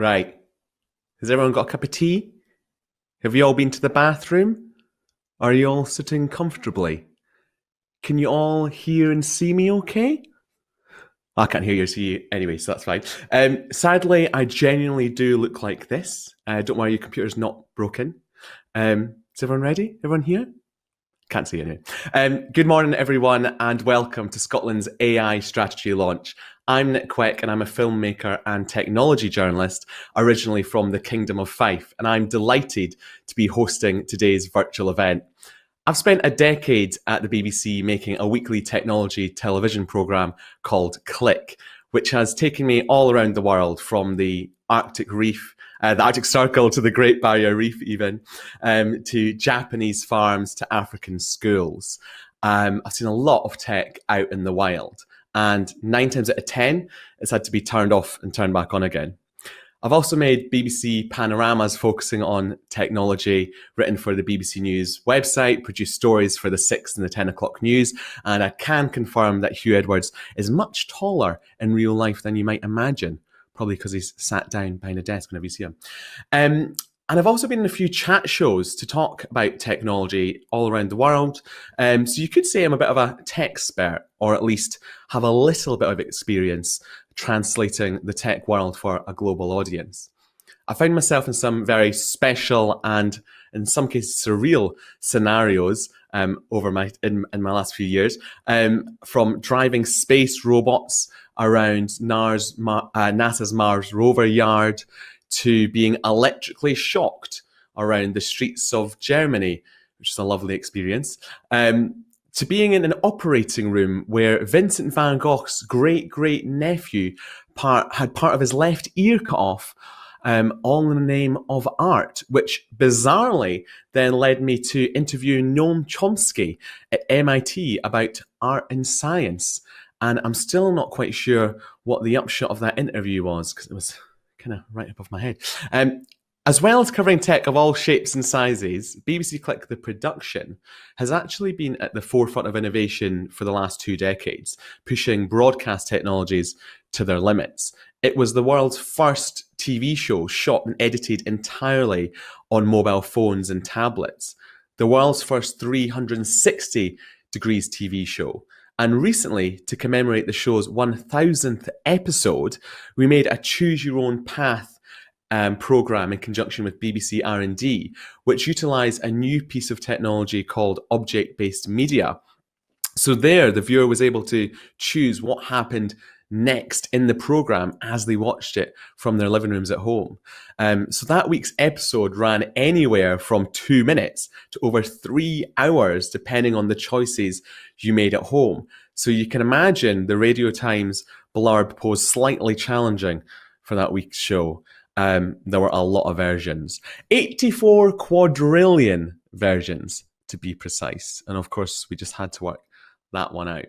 Right. Has everyone got a cup of tea? Have you all been to the bathroom? Are you all sitting comfortably? Can you all hear and see me okay? I can't hear you or see you anyway, so that's fine. Sadly, I genuinely do look like this. Don't worry, your computer's not broken. Is everyone ready? Everyone here? Can't see anyway. Good morning, everyone, and welcome to Scotland's AI strategy launch. I'm Kwek, and I'm a filmmaker and technology journalist, originally from the Kingdom of Fife, and I'm delighted to be hosting today's virtual event. I've spent a decade at the BBC making a weekly technology television programme called Click, which has taken me all around the world, from the Arctic Reef, the Arctic Circle to the Great Barrier Reef even, to Japanese farms to African schools. I've seen a lot of tech out in the wild, and 9 times out of 10, it's had to be turned off and turned back on again. I've also made BBC panoramas focusing on technology, written for the BBC News website, produced stories for the 6 and the 10 o'clock news, and I can confirm that Hugh Edwards is much taller in real life than you might imagine, probably because he's sat down behind a desk whenever you see him. And I've also been in a few chat shows to talk about technology all around the world. So you could say I'm a bit of a tech expert, or at least have a little bit of experience translating the tech world for a global audience. I found myself in some very special and, in some cases, surreal scenarios in my last few years, from driving space robots around NASA's Mars rover yard, to being electrically shocked around the streets of Germany, which is a lovely experience, to being in an operating room where Vincent van Gogh's great-great-nephew had part of his left ear cut off, all in the name of art, which bizarrely then led me to interview Noam Chomsky at MIT about art and science. And I'm still not quite sure what the upshot of that interview was, because it was kind of right above my head. As well as covering tech of all shapes and sizes, BBC Click, the production, has actually been at the forefront of innovation for the last 2 decades, pushing broadcast technologies to their limits. It was the world's first TV show shot and edited entirely on mobile phones and tablets, the world's first 360 degrees TV show. And recently, to commemorate the show's 1000th episode, we made a Choose Your Own Path program in conjunction with BBC R&D, which utilised a new piece of technology called object-based media. So there, the viewer was able to choose what happened next in the program as they watched it from their living rooms at home. So that week's episode ran anywhere from 2 minutes to over 3 hours, depending on the choices you made at home. So you can imagine the Radio Times blurb posed slightly challenging for that week's show. There were a lot of versions, 84 quadrillion versions to be precise. And of course, we just had to work that one out.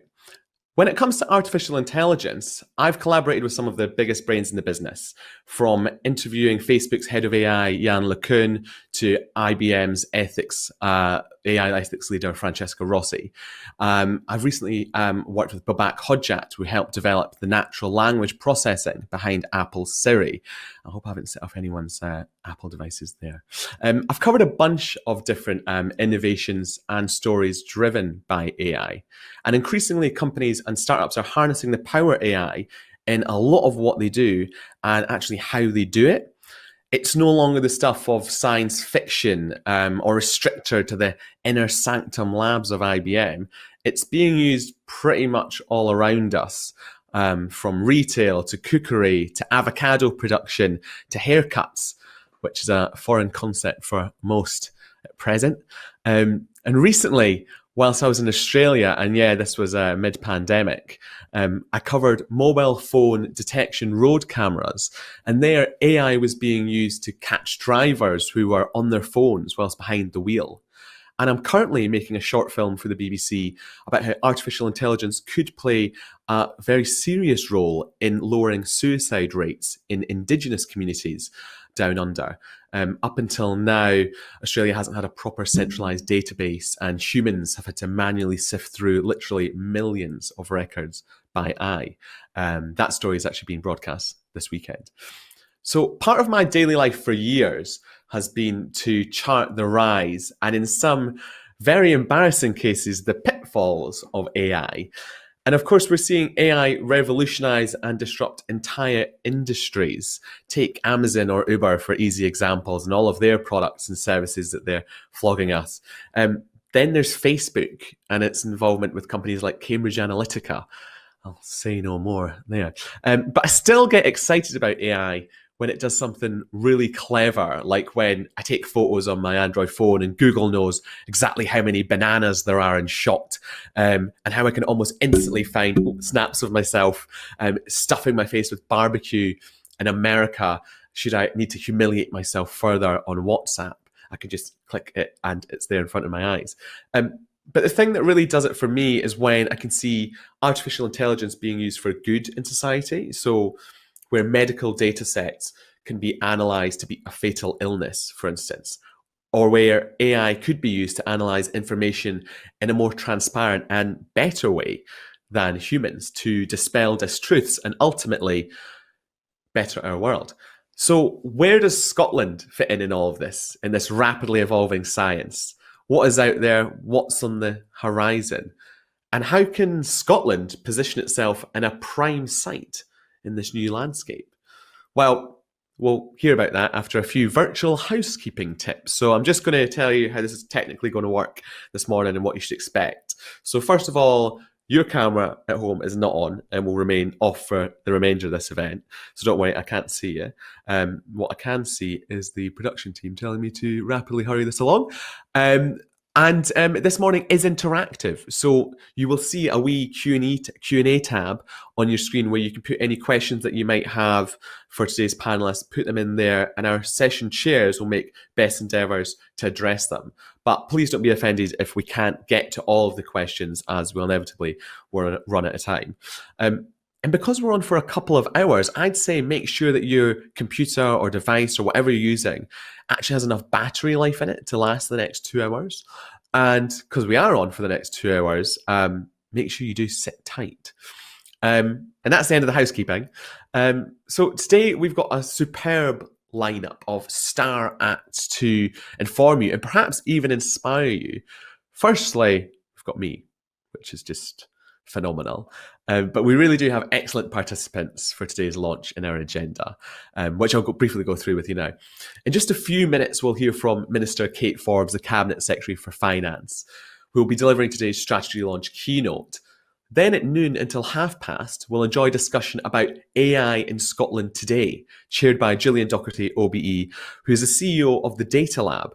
When it comes to artificial intelligence, I've collaborated with some of the biggest brains in the business, from interviewing Facebook's head of AI, Yann LeCun, to IBM's AI ethics leader, Francesca Rossi. I've recently worked with Babak Hodjat, who helped develop the natural language processing behind Apple's Siri. I hope I haven't set off anyone's Apple devices there. I've covered a bunch of different innovations and stories driven by AI. And increasingly, companies and startups are harnessing the power of AI in a lot of what they do and actually how they do it. It's no longer the stuff of science fiction or restricted to the inner sanctum labs of IBM. It's being used pretty much all around us, from retail to cookery to avocado production to haircuts, which is a foreign concept for most at present. And recently, whilst I was in Australia, and yeah, this was mid-pandemic, I covered mobile phone detection road cameras, and there AI was being used to catch drivers who were on their phones whilst behind the wheel. And I'm currently making a short film for the BBC about how artificial intelligence could play a very serious role in lowering suicide rates in Indigenous communities down under. Up until now, Australia hasn't had a proper centralised database, and humans have had to manually sift through literally millions of records by eye. That story is actually being broadcast this weekend. So part of my daily life for years has been to chart the rise and in some very embarrassing cases, the pitfalls of AI. And of course, we're seeing AI revolutionize and disrupt entire industries. Take Amazon or Uber for easy examples and all of their products and services that they're flogging us. Then there's Facebook and its involvement with companies like Cambridge Analytica. I'll say no more there. But I still get excited about AI when it does something really clever, like when I take photos on my Android phone and Google knows exactly how many bananas there are in shot, and how I can almost instantly find snaps of myself stuffing my face with barbecue in America. Should I need to humiliate myself further on WhatsApp, I can just click it and it's there in front of my eyes. But the thing that really does it for me is when I can see artificial intelligence being used for good in society. So where medical data sets can be analyzed to beat a fatal illness, for instance, or where AI could be used to analyze information in a more transparent and better way than humans to dispel distruths and ultimately better our world. So where does Scotland fit in all of this, in this rapidly evolving science? What is out there? What's on the horizon? And how can Scotland position itself in a prime site in this new landscape? Well, we'll hear about that after a few virtual housekeeping tips. So I'm just going to tell you how this is technically going to work this morning and what you should expect. So first of all, your camera at home is not on and will remain off for the remainder of this event. So don't worry, I can't see you. What I can see is the production team telling me to rapidly hurry this along. And this morning is interactive. So you will see a wee Q&A tab on your screen where you can put any questions that you might have for today's panelists, put them in there, and our session chairs will make best endeavours to address them. But please don't be offended if we can't get to all of the questions, as we'll inevitably run out of time. And because we're on for a couple of hours, I'd say make sure that your computer or device or whatever you're using actually has enough battery life in it to last the next 2 hours. And because we are on for the next 2 hours, make sure you do sit tight. And that's the end of the housekeeping. So today we've got a superb lineup of star acts to inform you and perhaps even inspire you. Firstly, we've got me, which is just phenomenal. But we really do have excellent participants for today's launch in our agenda, which I'll briefly go through with you now. In just a few minutes, we'll hear from Minister Kate Forbes, the Cabinet Secretary for Finance, who will be delivering today's strategy launch keynote. Then at noon until past, we'll enjoy discussion about AI in Scotland today, chaired by Gillian Dougherty, OBE, who is the CEO of the Data Lab.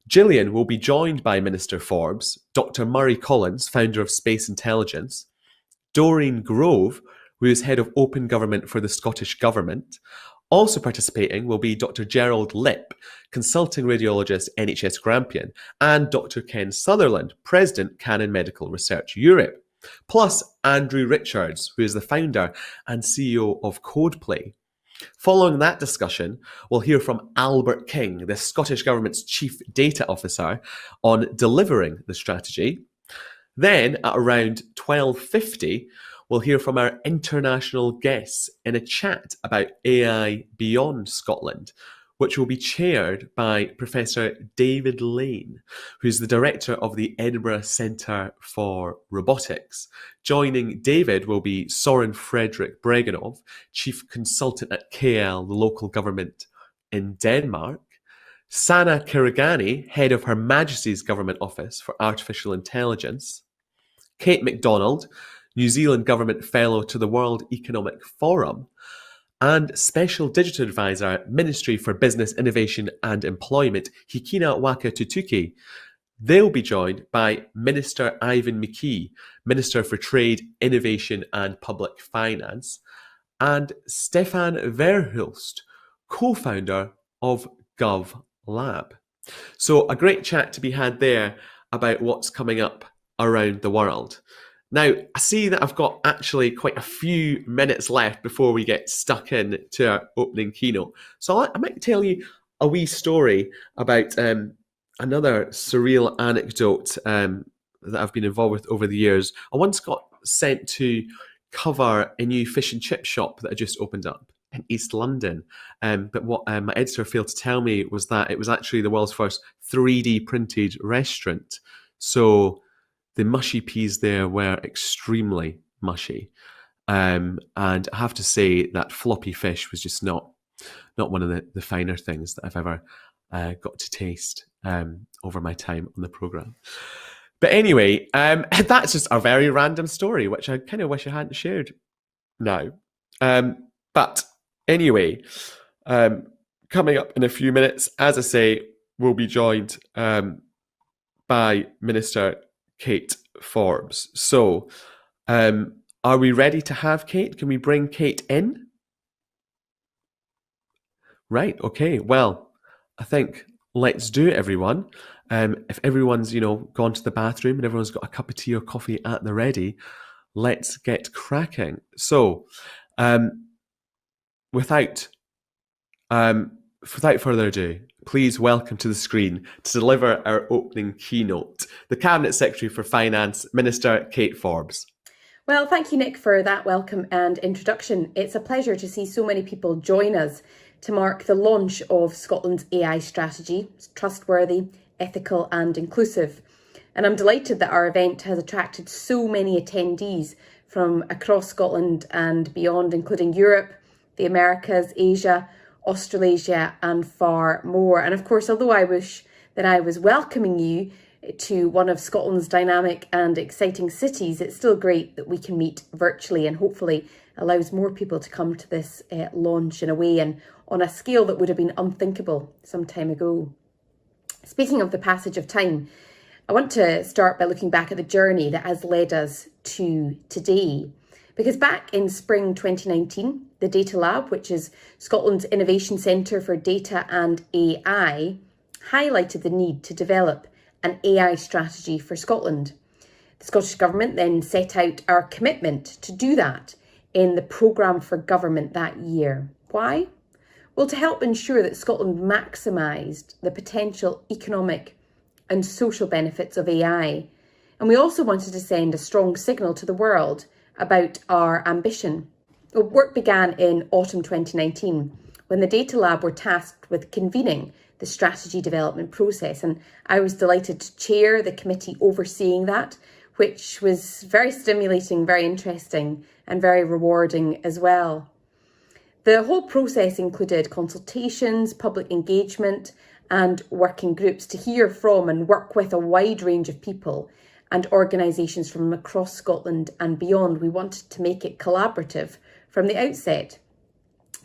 Jillian will be joined by Minister Forbes, Dr. Murray Collins, founder of Space Intelligence, Dorian Grove, who is head of Open Government for the Scottish Government. Also participating will be Dr. Gerald Lip, consulting radiologist, NHS Grampian, and Dr. Ken Sutherland, President, Canon Medical Research Europe, plus Andrew Richards, who is the founder and CEO of Codeplay. Following that discussion, we'll hear from Albert King, the Scottish Government's Chief Data Officer, on delivering the strategy. Then, at around 12:50, we'll hear from our international guests in a chat about AI beyond Scotland, which will be chaired by Professor David Lane, who's the director of the Edinburgh Centre for Robotics. Joining David will be Søren Frederik Bregenov, Chief Consultant at KL, the local government in Denmark, Sana Kirigani, Head of Her Majesty's Government Office for Artificial Intelligence, Kate MacDonald, New Zealand Government Fellow to the World Economic Forum, and Special Digital Advisor, Ministry for Business, Innovation and Employment, Hikina Waka Tutuki. They'll be joined by Minister Ivan Mckee, Minister for Trade, Innovation and Public Finance, and Stefan Verhulst, co-founder of GovLab. So a great chat to be had there about what's coming up around the world. Now, I see that I've got actually quite a few minutes left before we get stuck in to our opening keynote. So I might tell you a wee story about another surreal anecdote that I've been involved with over the years. I once got sent to cover a new fish and chip shop that had just opened up in East London. But what my editor failed to tell me was that it was actually the world's first 3D printed restaurant. So the mushy peas there were extremely mushy. And I have to say that floppy fish was just not one of the finer things that I've ever got to taste over my time on the programme. But anyway, that's just a very random story, which I kind of wish I hadn't shared now. But anyway, coming up in a few minutes, as I say, we'll be joined by Minister Kate Forbes. So are we ready to have Kate? Can we bring Kate in? Right, okay. Well, I think let's do it, everyone. If everyone's, gone to the bathroom and everyone's got a cup of tea or coffee at the ready, let's get cracking. So, without further ado, please welcome to the screen to deliver our opening keynote, the Cabinet Secretary for Finance, Minister Kate Forbes. Well, thank you, Nick, for that welcome and introduction. It's a pleasure to see so many people join us to mark the launch of Scotland's AI strategy. It's trustworthy, ethical and inclusive. And I'm delighted that our event has attracted so many attendees from across Scotland and beyond, including Europe, the Americas, Asia, Australasia and far more. And of course, although I wish that I was welcoming you to one of Scotland's dynamic and exciting cities, it's still great that we can meet virtually and hopefully allows more people to come to this launch in a way and on a scale that would have been unthinkable some time ago. Speaking of the passage of time, I want to start by looking back at the journey that has led us to today. Because back in spring 2019, the Data Lab, which is Scotland's Innovation Centre for Data and AI, highlighted the need to develop an AI strategy for Scotland. The Scottish Government then set out our commitment to do that in the programme for government that year. Why? Well, to help ensure that Scotland maximised the potential economic and social benefits of AI. And we also wanted to send a strong signal to the world about our ambition. Work began in autumn 2019 when the Data Lab were tasked with convening the strategy development process. And I was delighted to chair the committee overseeing that, which was very stimulating, very interesting and very rewarding as well. The whole process included consultations, public engagement and working groups to hear from and work with a wide range of people and organisations from across Scotland and beyond. We wanted to make it collaborative from the outset.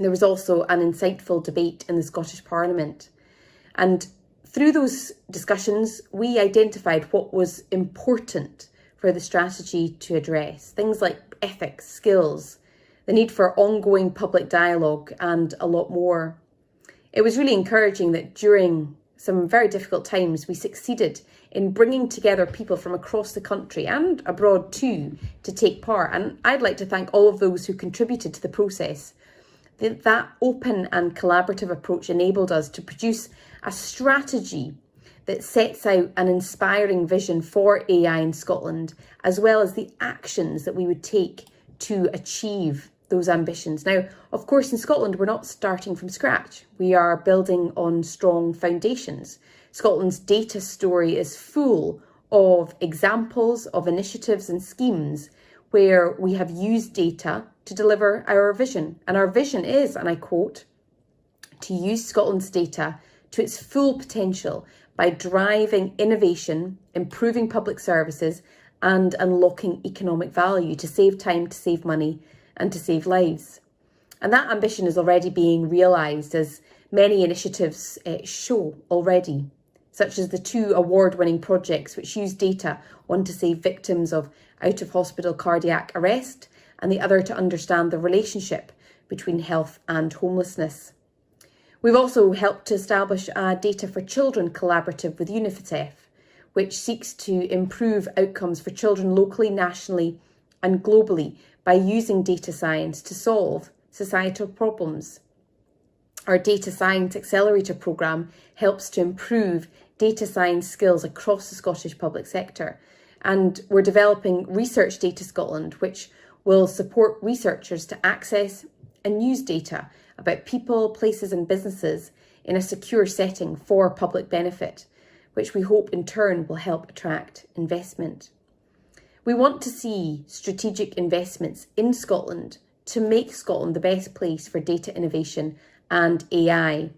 There was also an insightful debate in the Scottish Parliament. And through those discussions, we identified what was important for the strategy to address. Things like ethics, skills, the need for ongoing public dialogue and a lot more. It was really encouraging that during some very difficult times, we succeeded in bringing together people from across the country and abroad too to take part. And I'd like to thank all of those who contributed to the process. That open and collaborative approach enabled us to produce a strategy that sets out an inspiring vision for AI in Scotland, as well as the actions that we would take to achieve those ambitions. Now, of course, in Scotland, we're not starting from scratch. We are building on strong foundations. Scotland's data story is full of examples of initiatives and schemes where we have used data to deliver our vision. And our vision is, and I quote, to use Scotland's data to its full potential by driving innovation, improving public services, and unlocking economic value to save time, to save money, and to save lives. And that ambition is already being realised, as many initiatives show already, such as the 2 award-winning projects which use data, one to save victims of out-of-hospital cardiac arrest and the other to understand the relationship between health and homelessness. We've also helped to establish a Data for Children collaborative with UNICEF, which seeks to improve outcomes for children locally, nationally and globally by using data science to solve societal problems. Our Data Science Accelerator programme helps to improve data science skills across the Scottish public sector. And we're developing Research Data Scotland, which will support researchers to access and use data about people, places and businesses in a secure setting for public benefit, which we hope in turn will help attract investment. We want to see strategic investments in Scotland to make Scotland the best place for data innovation and AI.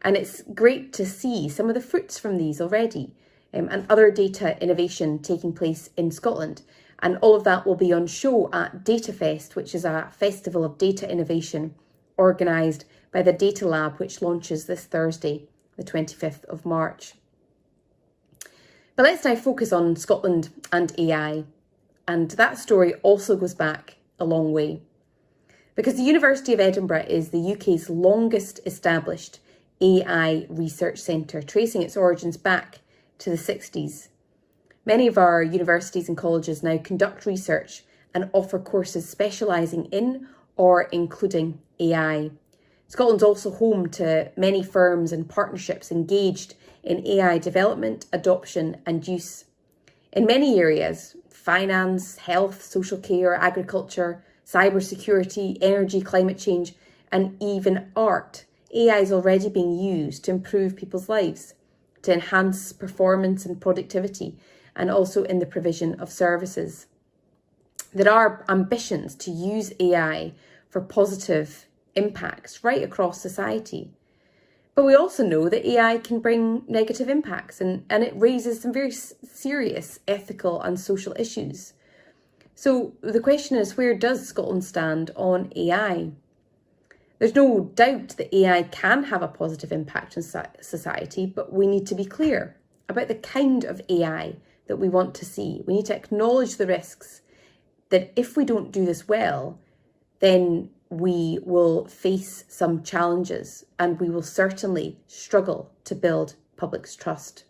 And it's great to see some of the fruits from these already, and other data innovation taking place in Scotland. And all of that will be on show at DataFest, which is a festival of data innovation organised by the Data Lab, which launches this Thursday, the 25th of March. But let's now focus on Scotland and AI. And that story also goes back a long way. Because the University of Edinburgh is the UK's longest established AI research centre, tracing its origins back to the 60s. Many of our universities and colleges now conduct research and offer courses specialising in or including AI. Scotland's also home to many firms and partnerships engaged in AI development, adoption and use. In many areas, finance, health, social care, agriculture, cybersecurity, energy, climate change, and even art, AI is already being used to improve people's lives, to enhance performance and productivity, and also in the provision of services. There are ambitions to use AI for positive impacts right across society. But we also know that AI can bring negative impacts and it raises some very serious ethical and social issues. So the question is, where does Scotland stand on AI? There's no doubt that AI can have a positive impact on society, but we need to be clear about the kind of AI that we want to see. We need to acknowledge the risks that if we don't do this well, then we will face some challenges and we will certainly struggle to build public's trust.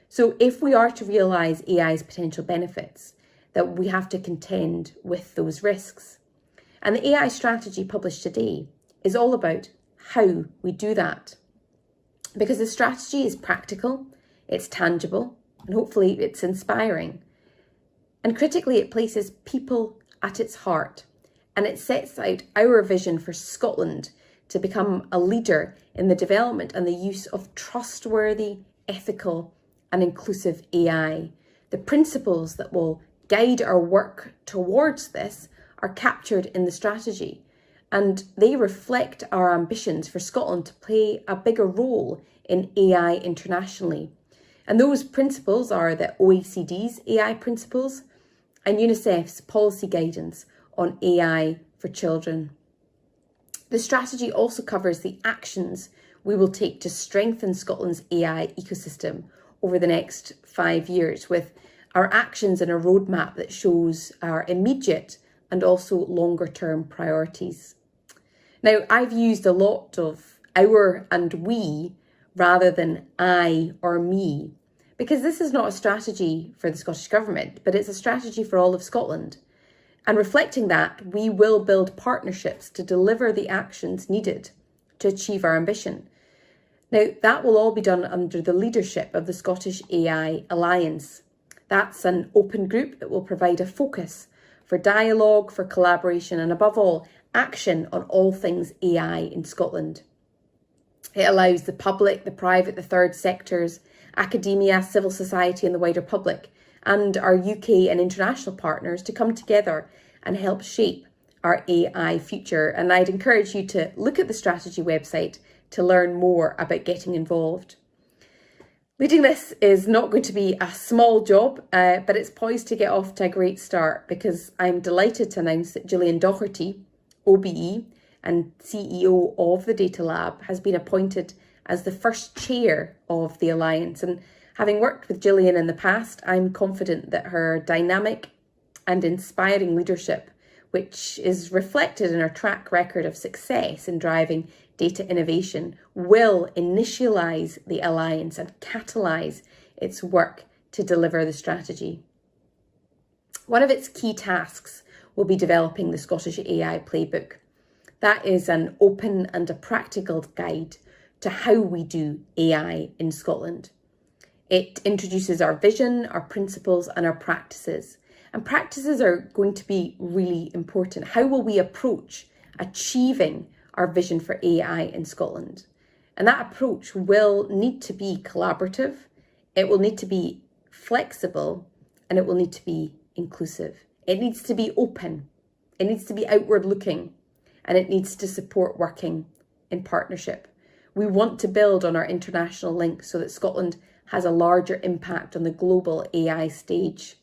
So if we are to realise AI's potential benefits, that we have to contend with those risks. And the AI strategy published today is all about how we do that. Because the strategy is practical, it's tangible, and hopefully it's inspiring. And critically, it places people at its heart. And it sets out our vision for Scotland to become a leader in the development and the use of trustworthy, ethical and inclusive AI. The principles that will guide our work towards this are captured in the strategy, and they reflect our ambitions for Scotland to play a bigger role in AI internationally. And those principles are the OECD's AI principles and UNICEF's policy guidance on AI for children. The strategy also covers the actions we will take to strengthen Scotland's AI ecosystem over the next 5 years, with our actions and a roadmap that shows our immediate and also longer term priorities. Now, I've used a lot of our and we rather than I or me, because this is not a strategy for the Scottish Government, but it's a strategy for all of Scotland. And reflecting that, we will build partnerships to deliver the actions needed to achieve our ambition. Now, that will all be done under the leadership of the Scottish AI Alliance. That's an open group that will provide a focus for dialogue, for collaboration, and above all, action on all things AI in Scotland. It allows the public, the private, the third sectors, academia, civil society and the wider public, and our UK and international partners to come together and help shape our AI future. And I'd encourage you to look at the strategy website to learn more about getting involved. Leading this is not going to be a small job, but it's poised to get off to a great start, because I'm delighted to announce that Gillian Dougherty, OBE and CEO of the Data Lab, has been appointed as the first chair of the Alliance. And having worked with Jillian in the past, I'm confident that her dynamic and inspiring leadership, which is reflected in her track record of success in driving data innovation, will initialise the Alliance and catalyse its work to deliver the strategy. One of its key tasks will be developing the Scottish AI Playbook. That is an open and a practical guide to how we do AI in Scotland. It introduces our vision, our principles and our practices. And practices are going to be really important. How will we approach achieving our vision for AI in Scotland. And that approach will need to be collaborative, it will need to be flexible, and it will need to be inclusive. It needs to be open, it needs to be outward looking, and it needs to support working in partnership. We want to build on our international link so that Scotland has a larger impact on the global AI stage.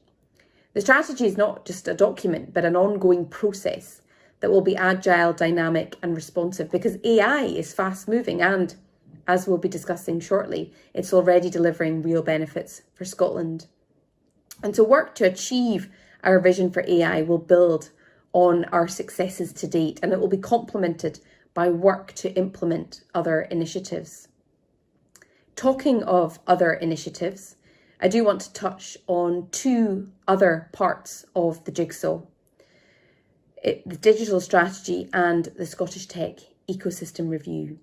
The strategy is not just a document, but an ongoing process that will be agile, dynamic, and responsive, because AI is fast moving and, as we'll be discussing shortly, it's already delivering real benefits for Scotland. And so work to achieve our vision for AI will build on our successes to date, and it will be complemented by work to implement other initiatives. Talking of other initiatives, I do want to touch on two other parts of the jigsaw: the digital strategy and the Scottish Tech Ecosystem Review.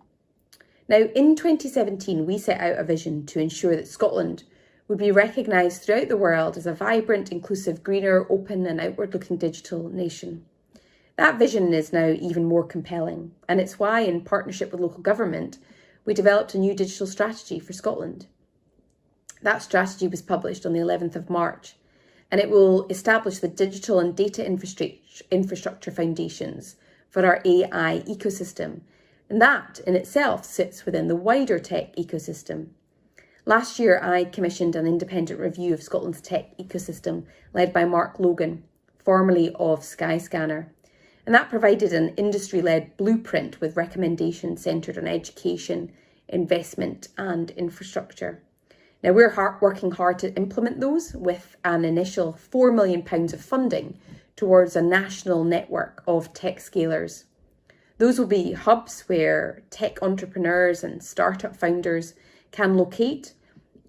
Now, in 2017, we set out a vision to ensure that Scotland would be recognised throughout the world as a vibrant, inclusive, greener, open and outward-looking digital nation. That vision is now even more compelling, and it's why, in partnership with local government, we developed a new digital strategy for Scotland. That strategy was published on the 11th of March, and it will establish the digital and data infrastructure foundations for our AI ecosystem, and that in itself sits within the wider tech ecosystem. Last year, I commissioned an independent review of Scotland's tech ecosystem led by Mark Logan, formerly of Skyscanner. And that provided an industry-led blueprint with recommendations centred on education, investment and infrastructure. Now, we're working hard to implement those with an initial £4 million of funding towards a national network of tech scalers. Those will be hubs where tech entrepreneurs and startup founders can locate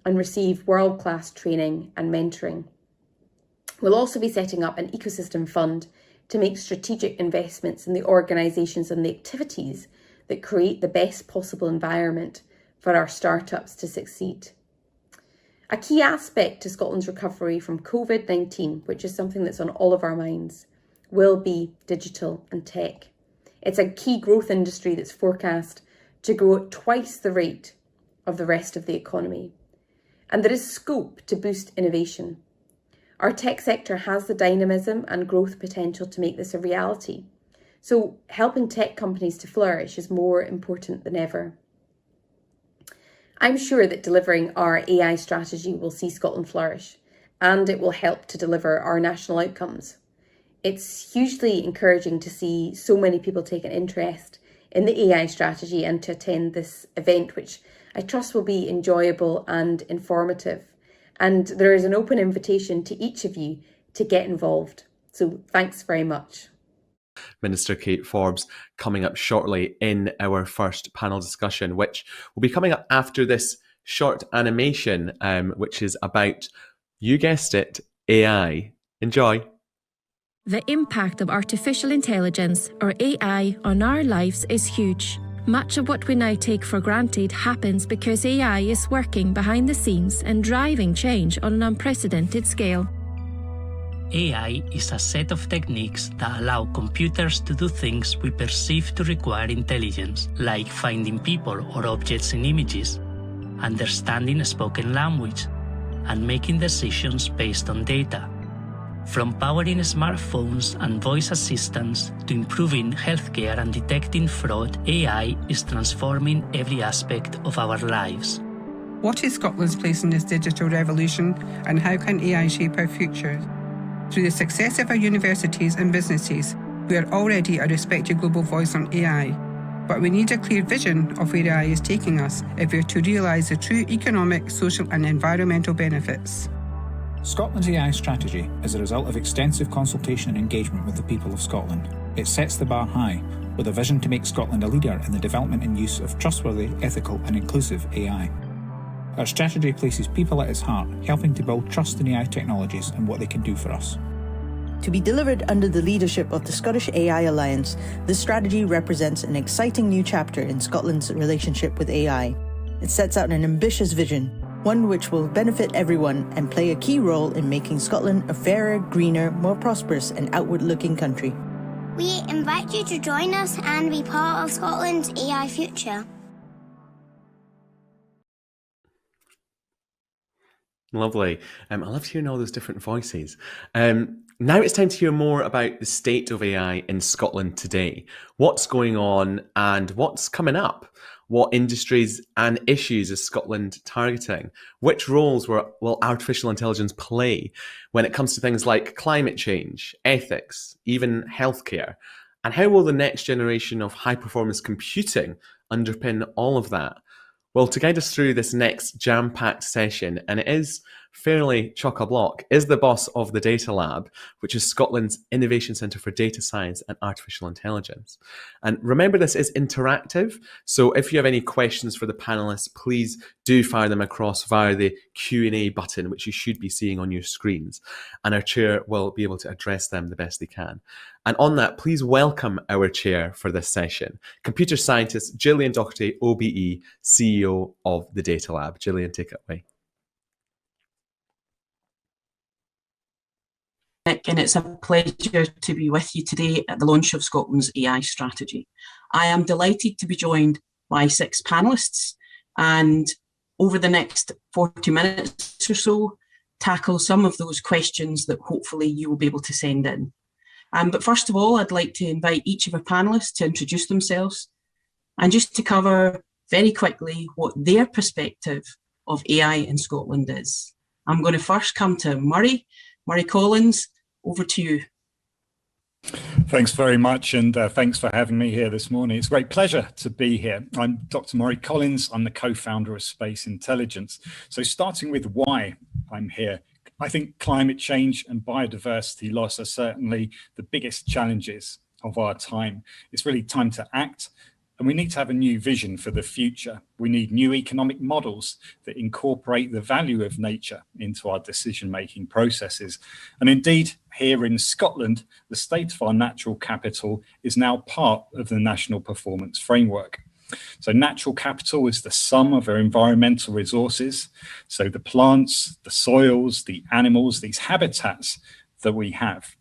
and receive world-class training and mentoring. We'll also be setting up an ecosystem fund to make strategic investments in the organisations and the activities that create the best possible environment for our startups to succeed. A key aspect to Scotland's recovery from COVID-19, which is something that's on all of our minds, will be digital and tech. It's a key growth industry that's forecast to grow at twice the rate of the rest of the economy. And there is scope to boost innovation. Our tech sector has the dynamism and growth potential to make this a reality. So helping tech companies to flourish is more important than ever. I'm sure that delivering our AI strategy will see Scotland flourish, and it will help to deliver our national outcomes. It's hugely encouraging to see so many people take an interest in the AI strategy and to attend this event, which I trust will be enjoyable and informative. And there is an open invitation to each of you to get involved. So thanks very much. Minister Kate Forbes coming up shortly in our first panel discussion, which will be coming up after this short animation, which is about, you guessed it, AI. Enjoy. The impact of artificial intelligence, or AI, on our lives is huge. Much of what we now take for granted happens because AI is working behind the scenes and driving change on an unprecedented scale. AI is a set of techniques that allow computers to do things we perceive to require intelligence, like finding people or objects in images, understanding spoken language, and making decisions based on data. From powering smartphones and voice assistants to improving healthcare and detecting fraud, AI is transforming every aspect of our lives. What is Scotland's place in this digital revolution, and how can AI shape our future? Through the success of our universities and businesses, we are already a respected global voice on AI. But we need a clear vision of where AI is taking us if we are to realise the true economic, social and environmental benefits. Scotland's AI strategy is a result of extensive consultation and engagement with the people of Scotland. It sets the bar high, with a vision to make Scotland a leader in the development and use of trustworthy, ethical and inclusive AI. Our strategy places people at its heart, helping to build trust in AI technologies and what they can do for us. To be delivered under the leadership of the Scottish AI Alliance, this strategy represents an exciting new chapter in Scotland's relationship with AI. It sets out an ambitious vision, one which will benefit everyone and play a key role in making Scotland a fairer, greener, more prosperous and outward-looking country. We invite you to join us and be part of Scotland's AI future. Lovely. I love hearing all those different voices. Now it's time to hear more about the state of AI in Scotland today. What's going on and what's coming up? What industries and issues is Scotland targeting? Which roles will artificial intelligence play when it comes to things like climate change, ethics, even healthcare? And how will the next generation of high-performance computing underpin all of that? Well, to guide us through this next jam-packed session, and it is fairly chock-a-block, is the boss of the Data Lab, which is Scotland's Innovation Centre for Data Science and Artificial Intelligence. And remember, this is interactive, so if you have any questions for the panellists, please do fire them across via the Q&A button, which you should be seeing on your screens, and our chair will be able to address them the best they can. And on that, please welcome our chair for this session, computer scientist Gillian Dougherty, OBE, CEO of the Data Lab. Gillian, take it away. And it's a pleasure to be with you today at the launch of Scotland's AI strategy. I am delighted to be joined by 6 panellists and over the next 40 minutes or so, tackle some of those questions that hopefully you will be able to send in. But first of all, I'd like to invite each of our panellists to introduce themselves and just to cover very quickly what their perspective of AI in Scotland is. I'm going to first come to Murray Collins, over to you. Thanks very much, and thanks for having me here this morning. It's a great pleasure to be here. I'm Dr. Murray Collins. I'm the co-founder of Space Intelligence. So starting with why I'm here, I think climate change and biodiversity loss are certainly the biggest challenges of our time. It's really time to act, and we need to have a new vision for the future. We need new economic models that incorporate the value of nature into our decision-making processes. And indeed, here in Scotland, the state of our natural capital is now part of the National Performance Framework. So natural capital is the sum of our environmental resources. So the plants, the soils, the animals, these habitats that we have.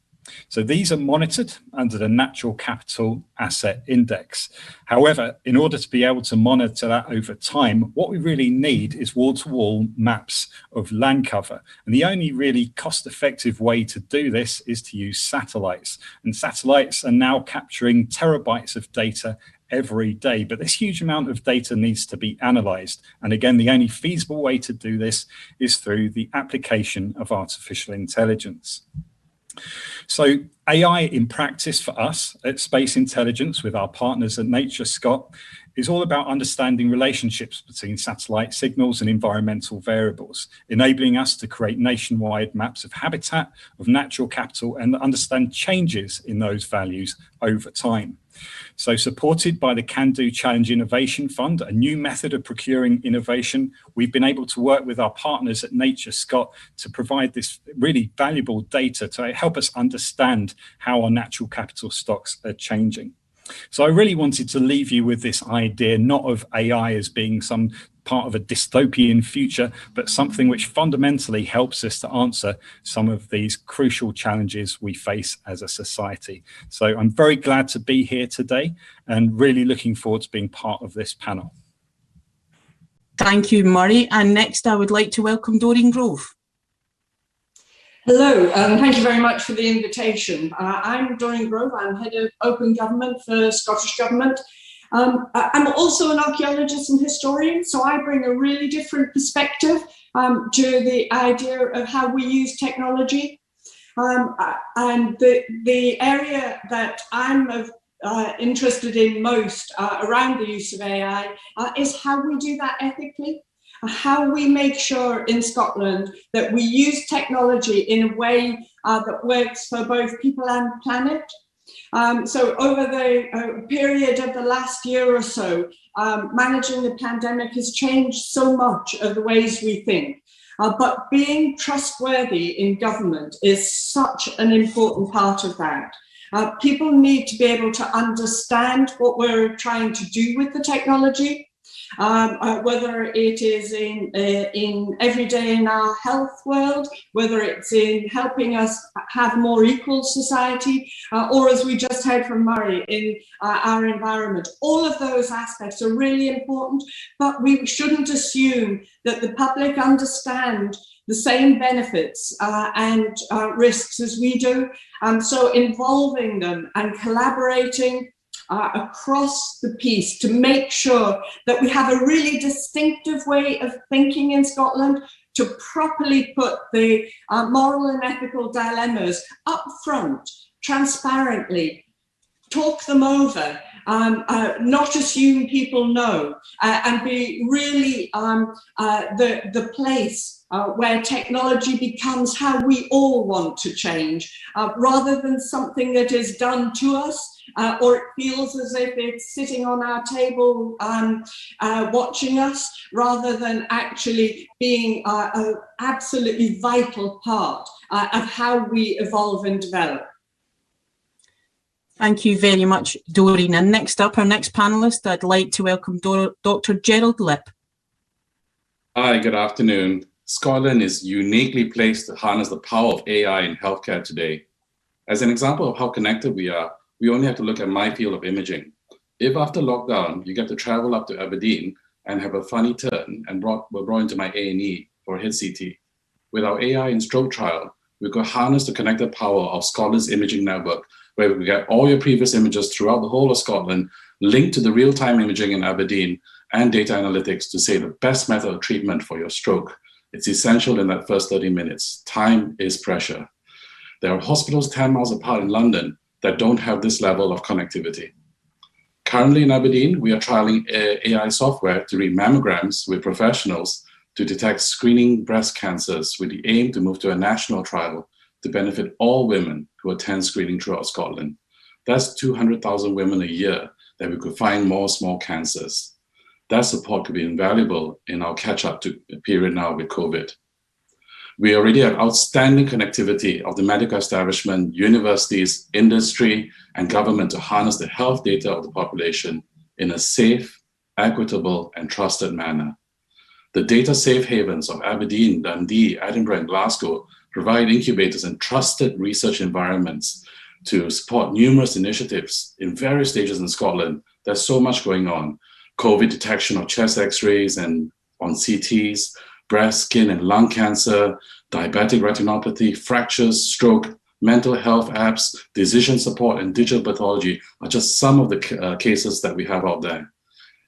So these are monitored under the Natural Capital Asset Index. However, in order to be able to monitor that over time, what we really need is wall-to-wall maps of land cover. And the only really cost-effective way to do this is to use satellites. And satellites are now capturing terabytes of data every day, but this huge amount of data needs to be analyzed. And again, the only feasible way to do this is through the application of artificial intelligence. So AI in practice for us at Space Intelligence with our partners at NatureScot is all about understanding relationships between satellite signals and environmental variables, enabling us to create nationwide maps of habitat, of natural capital, and understand changes in those values over time. So supported by the Can Do Challenge Innovation Fund, a new method of procuring innovation, we've been able to work with our partners at NatureScot to provide this really valuable data to help us understand how our natural capital stocks are changing. So I really wanted to leave you with this idea, not of AI as being some part of a dystopian future, but something which fundamentally helps us to answer some of these crucial challenges we face as a society. So I'm very glad to be here today and really looking forward to being part of this panel. Thank you, Murray. And next I would like to welcome Dorian Grove. Hello, thank you very much for the invitation. I'm Dorian Grove, I'm Head of Open Government for Scottish Government. I'm also an archaeologist and historian, so I bring a really different perspective to the idea of how we use technology. And the area that I'm interested in most around the use of AI is how we do that ethically. How we make sure in Scotland that we use technology in a way that works for both people and planet. So over the period of the last year or so, managing the pandemic has changed so much of the ways we think. But being trustworthy in government is such an important part of that. People need to be able to understand what we're trying to do with the technology. whether it is in every day in our health world, whether it's in helping us have more equal society, or as we just heard from Murray, in our environment. All of those aspects are really important, but we shouldn't assume that the public understand the same benefits and risks as we do. So involving them and collaborating across the piece to make sure that we have a really distinctive way of thinking in Scotland to properly put the moral and ethical dilemmas up front, transparently, talk them over, not assume people know, and be really the place where technology becomes how we all want to change, rather than something that is done to us, or it feels as if it's sitting on our table watching us, rather than actually being an absolutely vital part of how we evolve and develop. Thank you very much, Doreen. And next up, our next panellist, I'd like to welcome Dr. Gerald Lip. Hi, good afternoon. Scotland is uniquely placed to harness the power of AI in healthcare today. As an example of how connected we are, we only have to look at my field of imaging. If after lockdown, you get to travel up to Aberdeen and have a funny turn and were brought into my A&E for a head CT, with our AI and stroke trial, we could harness the connected power of Scotland's imaging network, where we get all your previous images throughout the whole of Scotland linked to the real-time imaging in Aberdeen and data analytics to say the best method of treatment for your stroke. It's essential in that first 30 minutes. Time is pressure. There are hospitals 10 miles apart in London that don't have this level of connectivity. Currently in Aberdeen, we are trialing AI software to read mammograms with professionals to detect screening breast cancers with the aim to move to a national trial to benefit all women who attend screening throughout Scotland. That's 200,000 women a year that we could find more small cancers. That support could be invaluable in our catch-up period now with COVID. We already have outstanding connectivity of the medical establishment, universities, industry, and government to harness the health data of the population in a safe, equitable, and trusted manner. The data safe havens of Aberdeen, Dundee, Edinburgh, and Glasgow provide incubators and trusted research environments to support numerous initiatives in various stages in Scotland. There's so much going on. COVID detection of chest x-rays and on CTs, breast, skin, and lung cancer, diabetic retinopathy, fractures, stroke, mental health apps, decision support, and digital pathology are just some of the cases that we have out there.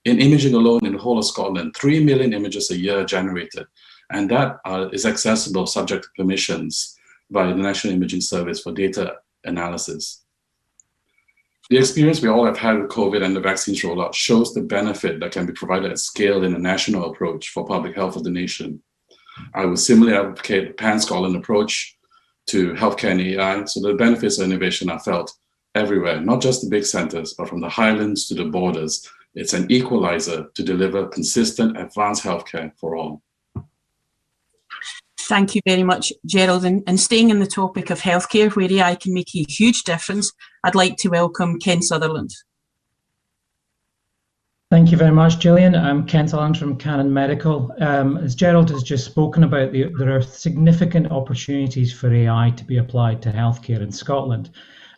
In imaging alone in the whole of Scotland, 3 million images a year generated, and that is accessible subject to permissions by the National Imaging Service for data analysis. The experience we all have had with COVID and the vaccines rollout shows the benefit that can be provided at scale in a national approach for public health of the nation. I would similarly advocate a pan-Scotland approach to healthcare and AI, so the benefits of innovation are felt everywhere, not just the big centers, but from the highlands to the borders. It's an equalizer to deliver consistent, advanced healthcare for all. Thank you very much, Gerald. And staying in the topic of healthcare, where AI can make a huge difference, I'd like to welcome Ken Sutherland. Thank you very much, Gillian. I'm Ken Sutherland from Canon Medical. As Gerald has just spoken about, there are significant opportunities for AI to be applied to healthcare in Scotland.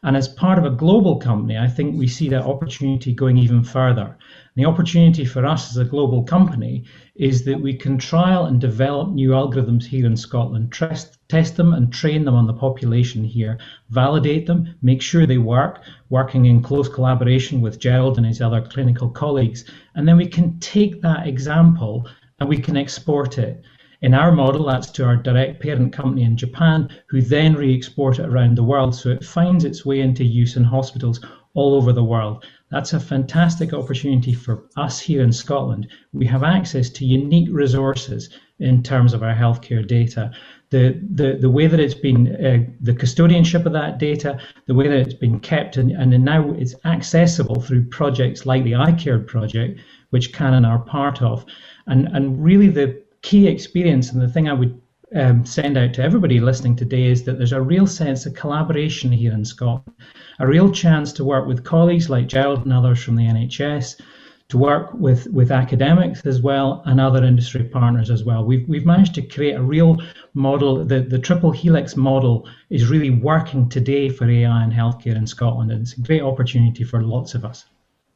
And as part of a global company, I think we see that opportunity going even further. The opportunity for us as a global company is that we can trial and develop new algorithms here in Scotland, test them and train them on the population here, validate them, make sure they work, working in close collaboration with Gerald and his other clinical colleagues. And then we can take that example and we can export it. In our model, that's to our direct parent company in Japan, who then re-export it around the world, so it finds its way into use in hospitals all over the world. That's a fantastic opportunity for us here in Scotland. We have access to unique resources in terms of our healthcare data. The way that it's been, the custodianship of that data, the way that it's been kept, and now it's accessible through projects like the iCare project, which Canon are part of. And really the key experience, and the thing I would send out to everybody listening today, is that there's a real sense of collaboration here in Scotland, a real chance to work with colleagues like Gerald and others from the NHS to work with academics as well and other industry partners as well. We've managed to create a real model. The triple helix model is really working today for AI in healthcare in Scotland, and it's a great opportunity for lots of us.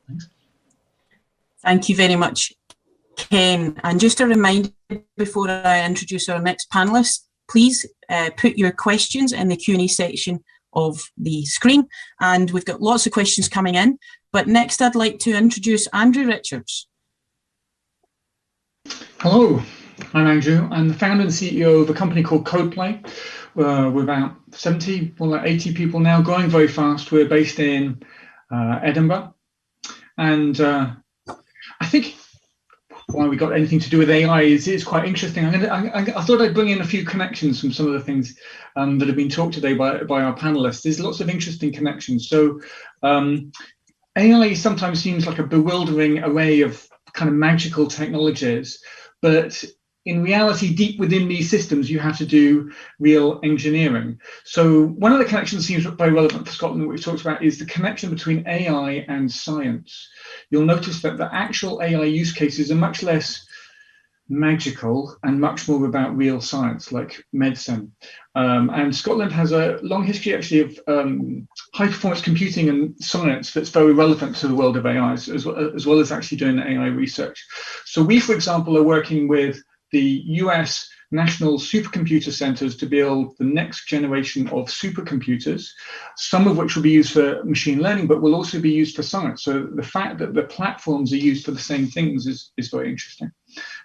Thanks. Thank you very much, Ken. And just a reminder before I introduce our next panellist, please put your questions in the Q&A section of the screen. And we've got lots of questions coming in. But next, I'd like to introduce Andrew Richards. Hello, I'm Andrew. I'm the founder and CEO of a company called Codeplay. We're about 70, well, like 80 people now, growing very fast. We're based in Edinburgh. And I think why we got anything to do with AI is quite interesting. I thought I'd bring in a few connections from some of the things that have been talked today by our panelists. There's lots of interesting connections. So AI sometimes seems like a bewildering array of kind of magical technologies, but in reality, deep within these systems, you have to do real engineering. So one of the connections that seems very relevant for Scotland that we've talked about is the connection between AI and science. You'll notice that the actual AI use cases are much less magical and much more about real science, like medicine. And Scotland has a long history actually of high performance computing and science that's very relevant to the world of AI, as well as actually doing the AI research. So we, for example, are working with the US National Supercomputer Centers to build the next generation of supercomputers, some of which will be used for machine learning, but will also be used for science. So the fact that the platforms are used for the same things is very interesting.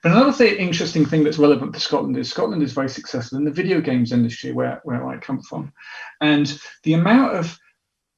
But another interesting thing that's relevant for Scotland is very successful in the video games industry, where I come from. And the amount of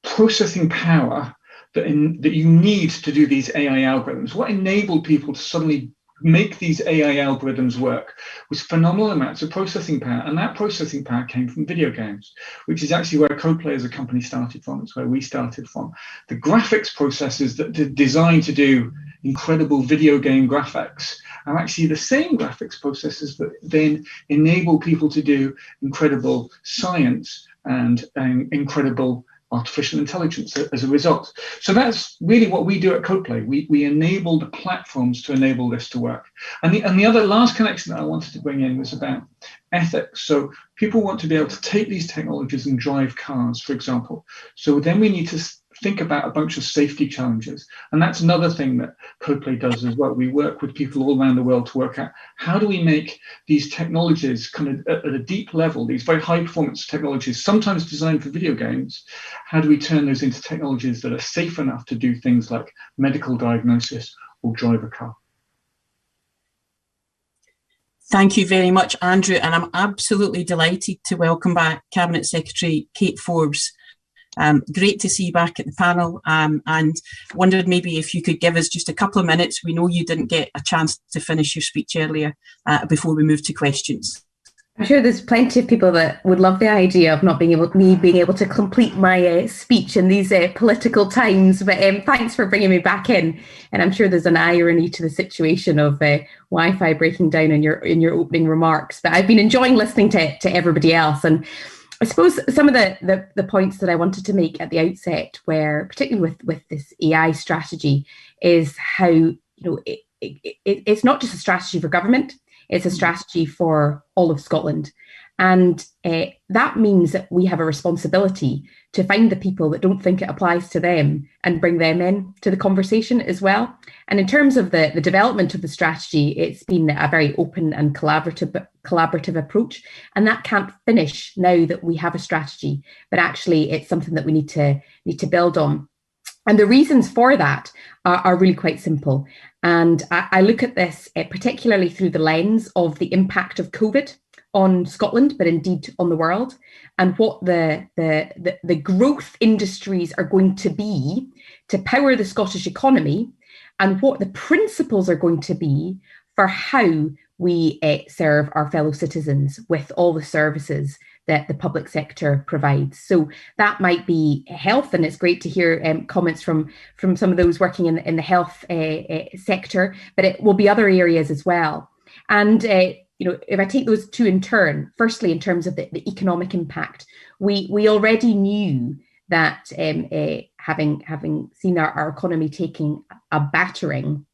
processing power that you need to do these AI algorithms, what enabled people to suddenly make these AI algorithms work was phenomenal amounts of processing power. And that processing power came from video games, which is actually where Codeplay as a company started from. It's where we started from. The graphics processors that are designed to do incredible video game graphics are actually the same graphics processors that then enable people to do incredible science and incredible artificial intelligence as a result. So that's really what we do at Codeplay. We enable the platforms to enable this to work. And the other last connection that I wanted to bring in was about ethics. So people want to be able to take these technologies and drive cars, for example. So then we need to think about a bunch of safety challenges. And that's another thing that Codeplay does as well. We work with people all around the world to work out how do we make these technologies kind of at a deep level, these very high performance technologies, sometimes designed for video games, how do we turn those into technologies that are safe enough to do things like medical diagnosis or drive a car? Thank you very much, Andrew. And I'm absolutely delighted to welcome back Cabinet Secretary Kate Forbes. Great to see you back at the panel, and wondered maybe if you could give us just a couple of minutes. We know you didn't get a chance to finish your speech earlier before we move to questions. I'm sure there's plenty of people that would love the idea of not being able to complete my speech in these political times. But thanks for bringing me back in. And I'm sure there's an irony to the situation of Wi-Fi breaking down in your opening remarks. But I've been enjoying listening to everybody else. And I suppose some of the points that I wanted to make at the outset, where particularly with this AI strategy, is how it's not just a strategy for government, it's a strategy for all of Scotland. And that means that we have a responsibility to find the people that don't think it applies to them and bring them in to the conversation as well. And in terms of the development of the strategy, it's been a very open and collaborative approach. And that can't finish now that we have a strategy, but actually it's something that we need to build on. And the reasons for that are really quite simple. And I look at this particularly through the lens of the impact of COVID on Scotland, but indeed on the world, and what the growth industries are going to be to power the Scottish economy, and what the principles are going to be for how we serve our fellow citizens with all the services that the public sector provides. So that might be health, and it's great to hear comments from some of those working in the health sector, but it will be other areas as well. And if I take those two in turn, firstly, in terms of the economic impact, we already knew that having seen our economy taking a battering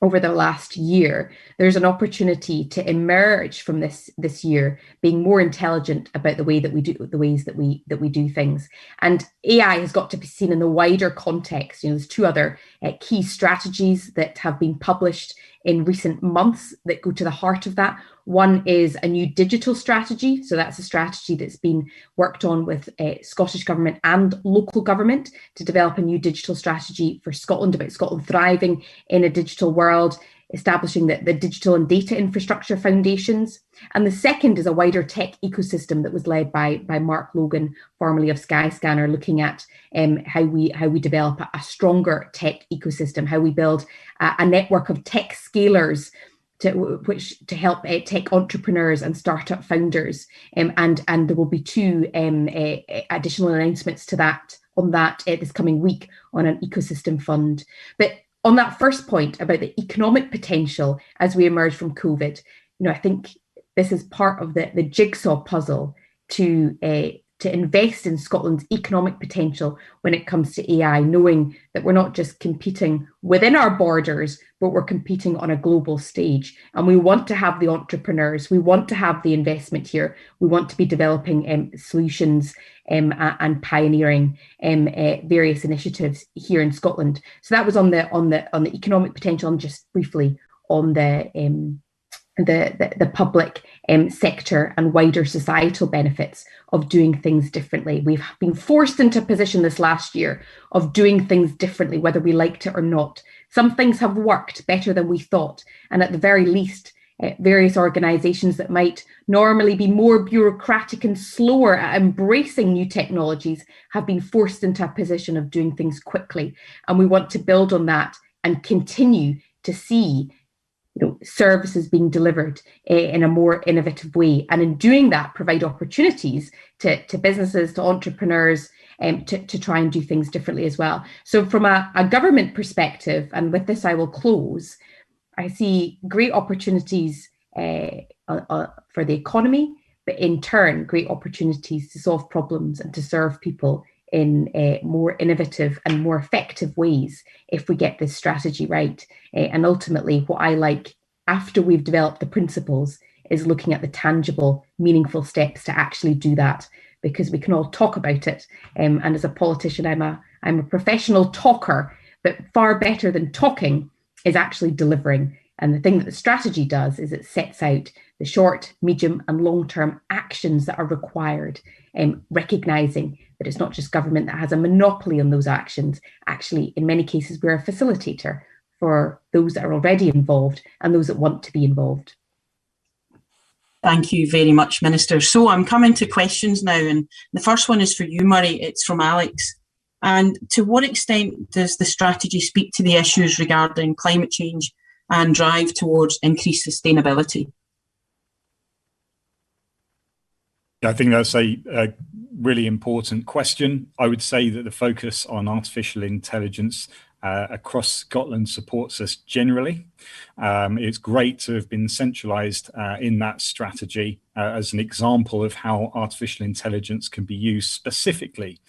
over the last year, there's an opportunity to emerge from this year being more intelligent about the ways that we do things. And AI has got to be seen in the wider context. There's two other key strategies that have been published in recent months that go to the heart of that. One is a new digital strategy. So that's a strategy that's been worked on with Scottish Government and local government to develop a new digital strategy for Scotland, about Scotland thriving in a digital world, establishing the digital and data infrastructure foundations. And the second is a wider tech ecosystem that was led by Mark Logan, formerly of Skyscanner, looking at how we develop a stronger tech ecosystem, how we build a network of tech scalers to help tech entrepreneurs and startup founders, and there will be two additional announcements on that this coming week on an ecosystem fund. But on that first point about the economic potential as we emerge from COVID, I think this is part of the jigsaw puzzle to invest in Scotland's economic potential when it comes to AI, knowing that we're not just competing within our borders, but we're competing on a global stage. And we want to have the entrepreneurs, we want to have the investment here, we want to be developing solutions and pioneering various initiatives here in Scotland. So that was on the economic potential, and just briefly on the public sector and wider societal benefits of doing things differently. We've been forced into a position this last year of doing things differently, whether we liked it or not. Some things have worked better than we thought, and at the very least, various organisations that might normally be more bureaucratic and slower at embracing new technologies have been forced into a position of doing things quickly. And we want to build on that and continue to see services being delivered in a more innovative way, and in doing that provide opportunities to businesses, to entrepreneurs, to try and do things differently as well. So from a government perspective, and with this I will close, I see great opportunities for the economy, but in turn great opportunities to solve problems and to serve people in more innovative and more effective ways if we get this strategy right. And ultimately, what I like after we've developed the principles is looking at the tangible, meaningful steps to actually do that, because we can all talk about it. And as a politician, I'm a professional talker, but far better than talking is actually delivering. And the thing that the strategy does is it sets out the short, medium and long-term actions that are required, recognising that it's not just government that has a monopoly on those actions. Actually, in many cases, we're a facilitator for those that are already involved and those that want to be involved. Thank you very much, Minister. So I'm coming to questions now, and the first one is for you, Murray. It's from Alex. And to what extent does the strategy speak to the issues regarding climate change and drive towards increased sustainability? I think that's a really important question. I would say that the focus on artificial intelligence across Scotland supports us generally. It's great to have been centralised in that strategy as an example of how artificial intelligence can be used specifically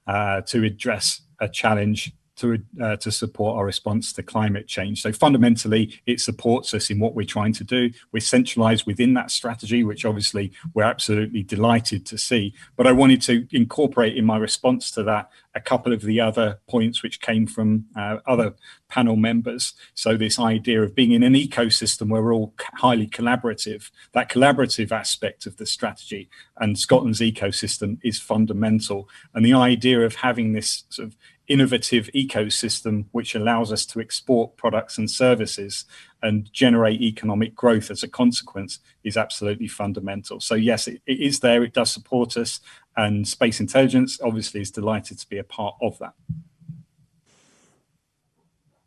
to address a challenge to support our response to climate change. So fundamentally, it supports us in what we're trying to do. We're centralised within that strategy, which obviously we're absolutely delighted to see. But I wanted to incorporate in my response to that a couple of the other points which came from other panel members. So this idea of being in an ecosystem where we're all highly collaborative, that collaborative aspect of the strategy and Scotland's ecosystem is fundamental. And the idea of having this sort of innovative ecosystem which allows us to export products and services and generate economic growth as a consequence is absolutely fundamental. So yes, it is there, it does support us, and Space Intelligence obviously is delighted to be a part of that.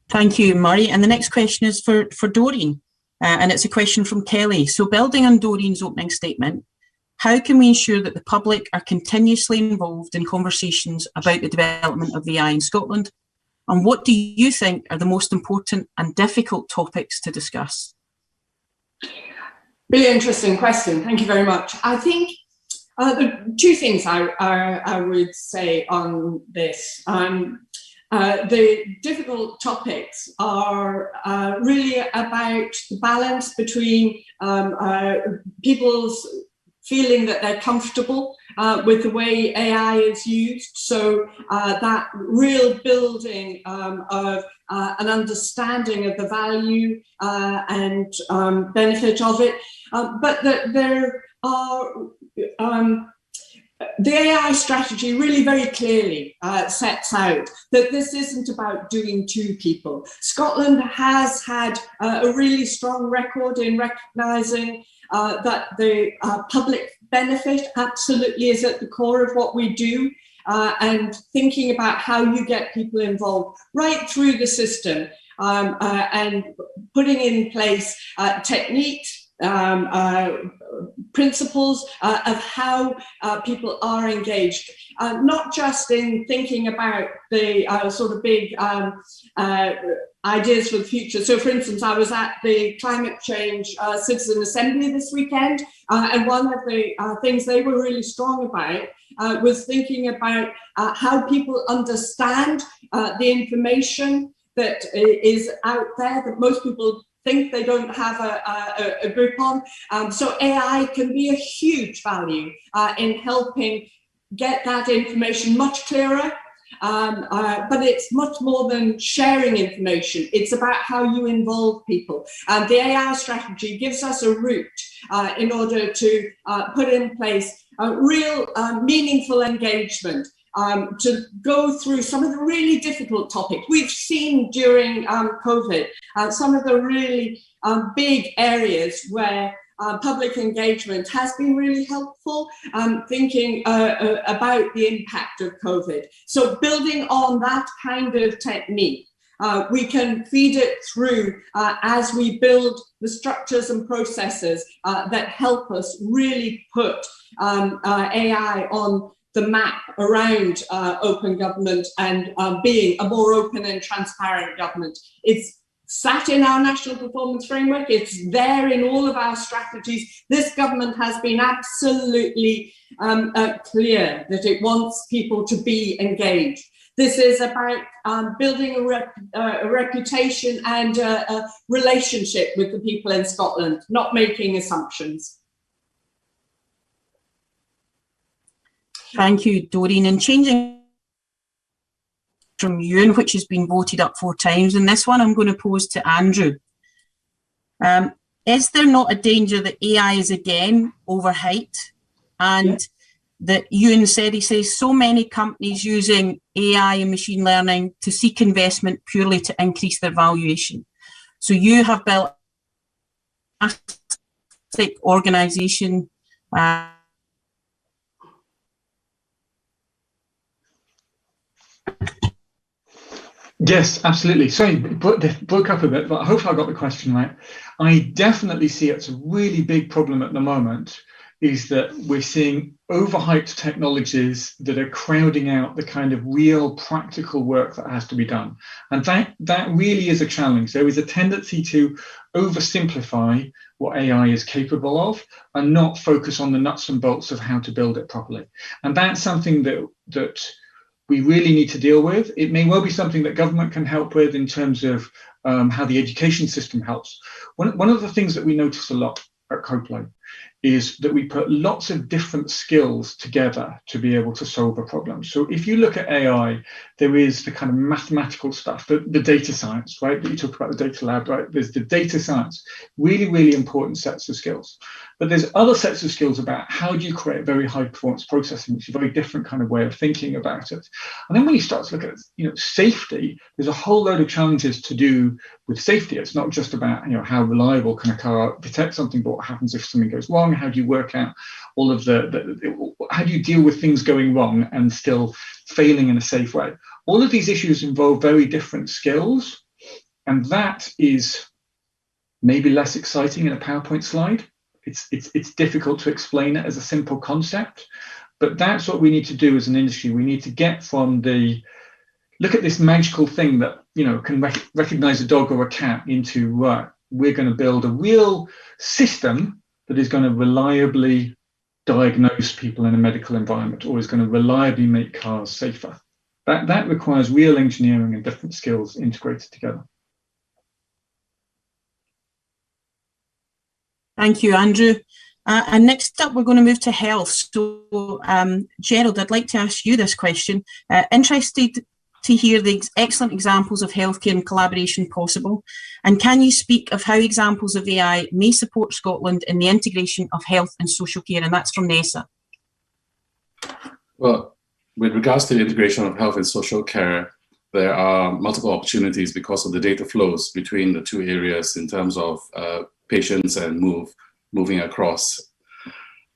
Thank you, Murray. And the next question is for Doreen, and it's a question from Kelly. So building on Doreen's opening statement, how can we ensure that the public are continuously involved in conversations about the development of AI in Scotland? And what do you think are the most important and difficult topics to discuss? Really interesting question. Thank you very much. I think the two things I would say on this. the difficult topics are really about the balance between people's feeling that they're comfortable with the way AI is used. So that real building of an understanding of the value and benefit of it. But that there are, the AI strategy really very clearly sets out that this isn't about doing to people. Scotland has had a really strong record in recognising that the public benefit absolutely is at the core of what we do, and thinking about how you get people involved right through the system, and putting in place techniques, principles of how people are engaged, not just in thinking about the sort of big ideas for the future. So, for instance, I was at the Climate Change Citizen Assembly this weekend, and one of the things they were really strong about was thinking about how people understand the information that is out there that most people think they don't have a grip on. So AI can be a huge value in helping get that information much clearer. But it's much more than sharing information. It's about how you involve people. And the AI strategy gives us a route in order to put in place a real meaningful engagement, to go through some of the really difficult topics. We've seen during COVID some of the really big areas where public engagement has been really helpful, thinking about the impact of COVID. So building on that kind of technique, we can feed it through as we build the structures and processes that help us really put AI on the map around open government and being a more open and transparent government. It's sat in our national performance framework. It's there in all of our strategies. This government has been absolutely clear that it wants people to be engaged. This is about building a reputation and a relationship with the people in Scotland, not making assumptions. Thank you, Doreen. And changing from Ewan, which has been voted up 4 times, and this one I'm going to pose to Andrew. Is there not a danger that AI is again overhyped? And that Ewan said, he says, so many companies using AI and machine learning to seek investment purely to increase their valuation. So you have built a fantastic organisation. Yes, absolutely. Sorry, broke up a bit, but I hope I got the question right. I definitely see it's a really big problem at the moment, is that we're seeing overhyped technologies that are crowding out the kind of real practical work that has to be done. And that really is a challenge. There is a tendency to oversimplify what AI is capable of and not focus on the nuts and bolts of how to build it properly. And that's something that we really need to deal with. It may well be something that government can help with in terms of how the education system helps. One of the things that we notice a lot at Codeplay is that we put lots of different skills together to be able to solve a problem. So if you look at AI, there is the kind of mathematical stuff, the data science, right? That you talked about, the data lab, right? There's the data science, really, really important sets of skills. But there's other sets of skills about how do you create very high performance processing, which is a very different kind of way of thinking about it. And then when you start to look at safety, there's a whole load of challenges to do with safety. It's not just about how reliable can a car detect something, but what happens if something goes wrong? How do you work out all of how do you deal with things going wrong and still failing in a safe way? All of these issues involve very different skills, and that is maybe less exciting in a PowerPoint slide. It's difficult to explain it as a simple concept, but that's what we need to do as an industry. We need to get from look at this magical thing that can recognize a dog or a cat into we're going to build a real system that is going to reliably diagnose people in a medical environment, or is going to reliably make cars safer. That requires real engineering and different skills integrated together. Thank you, Andrew. And next up, we're going to move to health. So, Gerald, I'd like to ask you this question. Interested to hear the excellent examples of healthcare and collaboration possible. And can you speak of how examples of AI may support Scotland in the integration of health and social care? And that's from Nessa. Well, with regards to the integration of health and social care, there are multiple opportunities because of the data flows between the two areas in terms of patients and moving across.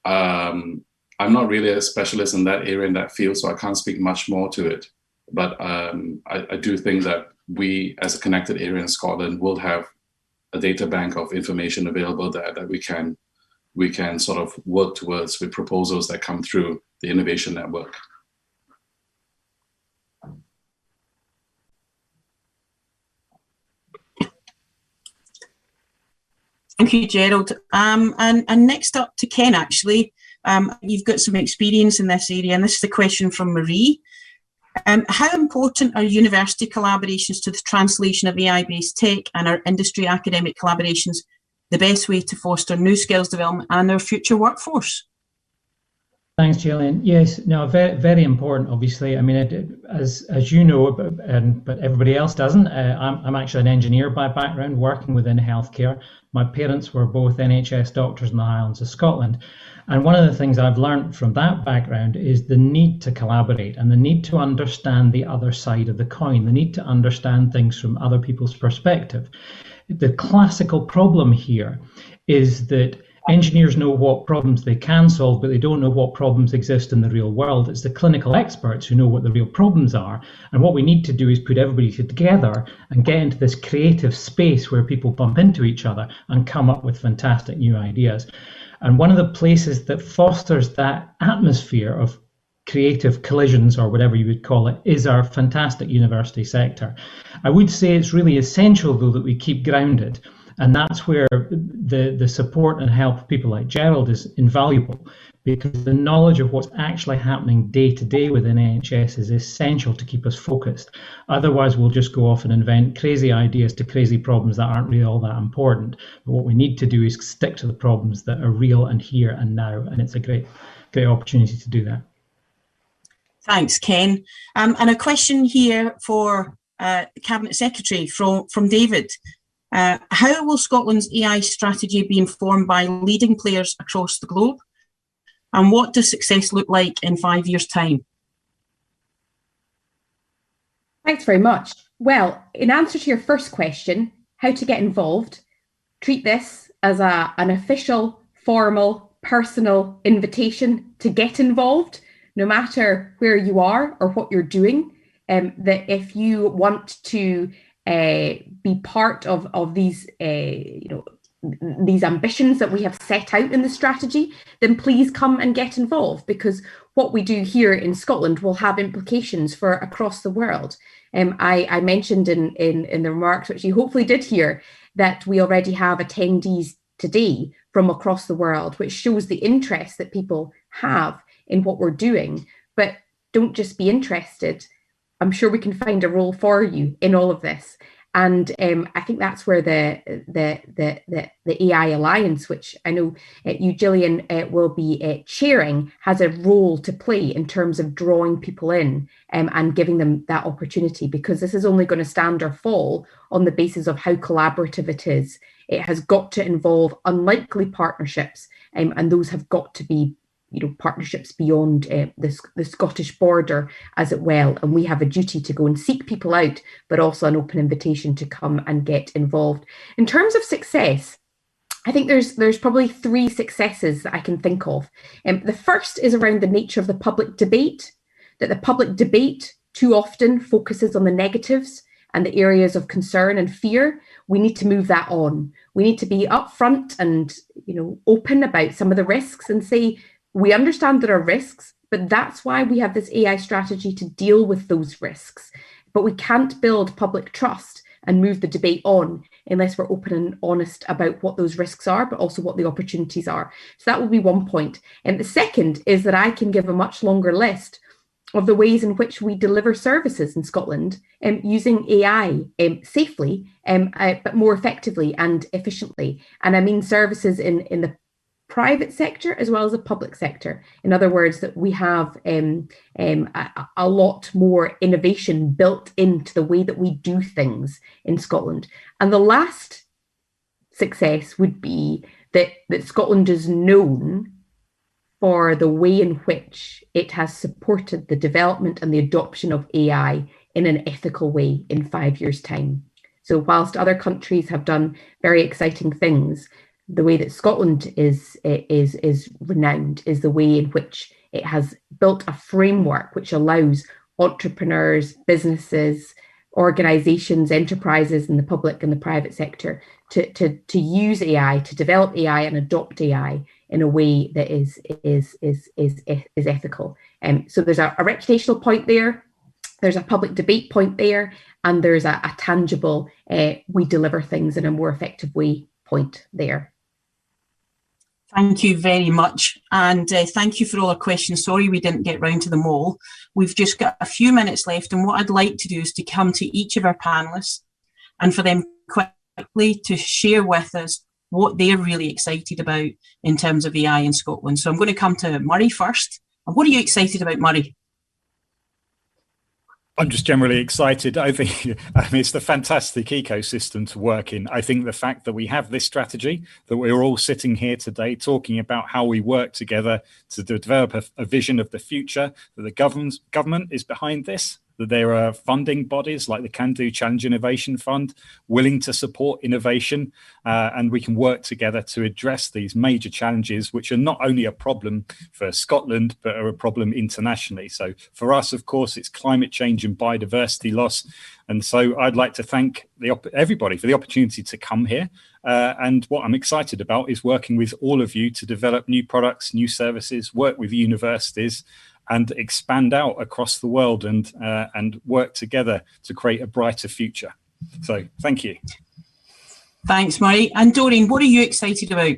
I'm not really a specialist in that area, in that field, so I can't speak much more to it. But I do think that we, as a connected area in Scotland, will have a data bank of information available that we can sort of work towards with proposals that come through the innovation network. Thank you, Gerald. And next up to Ken, actually. You've got some experience in this area, and this is the question from Marie. How important are university collaborations to the translation of AI-based tech, and are industry academic collaborations the best way to foster new skills development and our future workforce? Thanks, Jillian. Yes, no, very, very important, obviously. I mean, as you know, but everybody else doesn't, I'm actually an engineer by background, working within healthcare. My parents were both NHS doctors in the Highlands of Scotland. And one of the things I've learned from that background is the need to collaborate and the need to understand the other side of the coin, the need to understand things from other people's perspective. The classical problem here is that engineers know what problems they can solve, but they don't know what problems exist in the real world. It's the clinical experts who know what the real problems are. And what we need to do is put everybody together and get into this creative space where people bump into each other and come up with fantastic new ideas. And one of the places that fosters that atmosphere of creative collisions, or whatever you would call it, is our fantastic university sector. I would say it's really essential, though, that we keep grounded. And that's where the support and help of people like Gerald is invaluable, because the knowledge of what's actually happening day to day within NHS is essential to keep us focused. Otherwise, we'll just go off and invent crazy ideas to crazy problems that aren't really all that important. But what we need to do is stick to the problems that are real and here and now. And it's a great opportunity to do that. Thanks, Ken. And a question here for the Cabinet Secretary from David. How will Scotland's AI strategy be informed by leading players across the globe? And what does success look like in 5 years' time? Thanks very much. Well, in answer to your first question, how to get involved, treat this as an official, formal, personal invitation to get involved, no matter where you are or what you're doing. That if you want to be part of these, these ambitions that we have set out in the strategy, then please come and get involved, because what we do here in Scotland will have implications for across the world. I mentioned in the remarks, which you hopefully did hear, that we already have attendees today from across the world, which shows the interest that people have in what we're doing. But don't just be interested. I'm sure we can find a role for you in all of this. And I think that's where the AI Alliance, which I know you, Gillian, will be chairing, has a role to play in terms of drawing people in and giving them that opportunity, because this is only going to stand or fall on the basis of how collaborative it is. It has got to involve unlikely partnerships, and those have got to be partnerships beyond the Scottish border, as it well. And we have a duty to go and seek people out, but also an open invitation to come and get involved. In terms of success, I think there's probably 3 successes that I can think of. The first is around the nature of the public debate, that the public debate too often focuses on the negatives and the areas of concern and fear. We need to move that on. We need to be upfront and open about some of the risks and say, we understand there are risks, but that's why we have this AI strategy to deal with those risks. But we can't build public trust and move the debate on unless we're open and honest about what those risks are, but also what the opportunities are. So that will be one point. And the second is that I can give a much longer list of the ways in which we deliver services in Scotland using AI safely, but more effectively and efficiently. And I mean services in the private sector as well as the public sector. In other words, that we have a lot more innovation built into the way that we do things in Scotland. And the last success would be that Scotland is known for the way in which it has supported the development and the adoption of AI in an ethical way in 5 years' time. So whilst other countries have done very exciting things, the way that Scotland is renowned is the way in which it has built a framework which allows entrepreneurs, businesses, organisations, enterprises in the public and the private sector to use AI, to develop AI and adopt AI in a way that is ethical. So there's a reputational point there, there's a public debate point there, and there's a tangible we deliver things in a more effective way point there. Thank you very much, and thank you for all our questions. Sorry we didn't get round to them all. We've just got a few minutes left, and what I'd like to do is to come to each of our panellists and for them quickly to share with us what they're really excited about in terms of AI in Scotland. So I'm going to come to Murray first. And what are you excited about, Murray? I'm just generally excited. I think it's the fantastic ecosystem to work in. I think the fact that we have this strategy, that we're all sitting here today talking about how we work together to develop a vision of the future, that the government is behind this, that there are funding bodies like the Can Do Challenge Innovation Fund willing to support innovation, and we can work together to address these major challenges, which are not only a problem for Scotland, but are a problem internationally. So for us, of course, it's climate change and biodiversity loss. And so I'd like to thank everybody for the opportunity to come here. And what I'm excited about is working with all of you to develop new products, new services, work with universities, and expand out across the world and work together to create a brighter future. So thank you. Thanks, Murray. And Doreen, what are you excited about?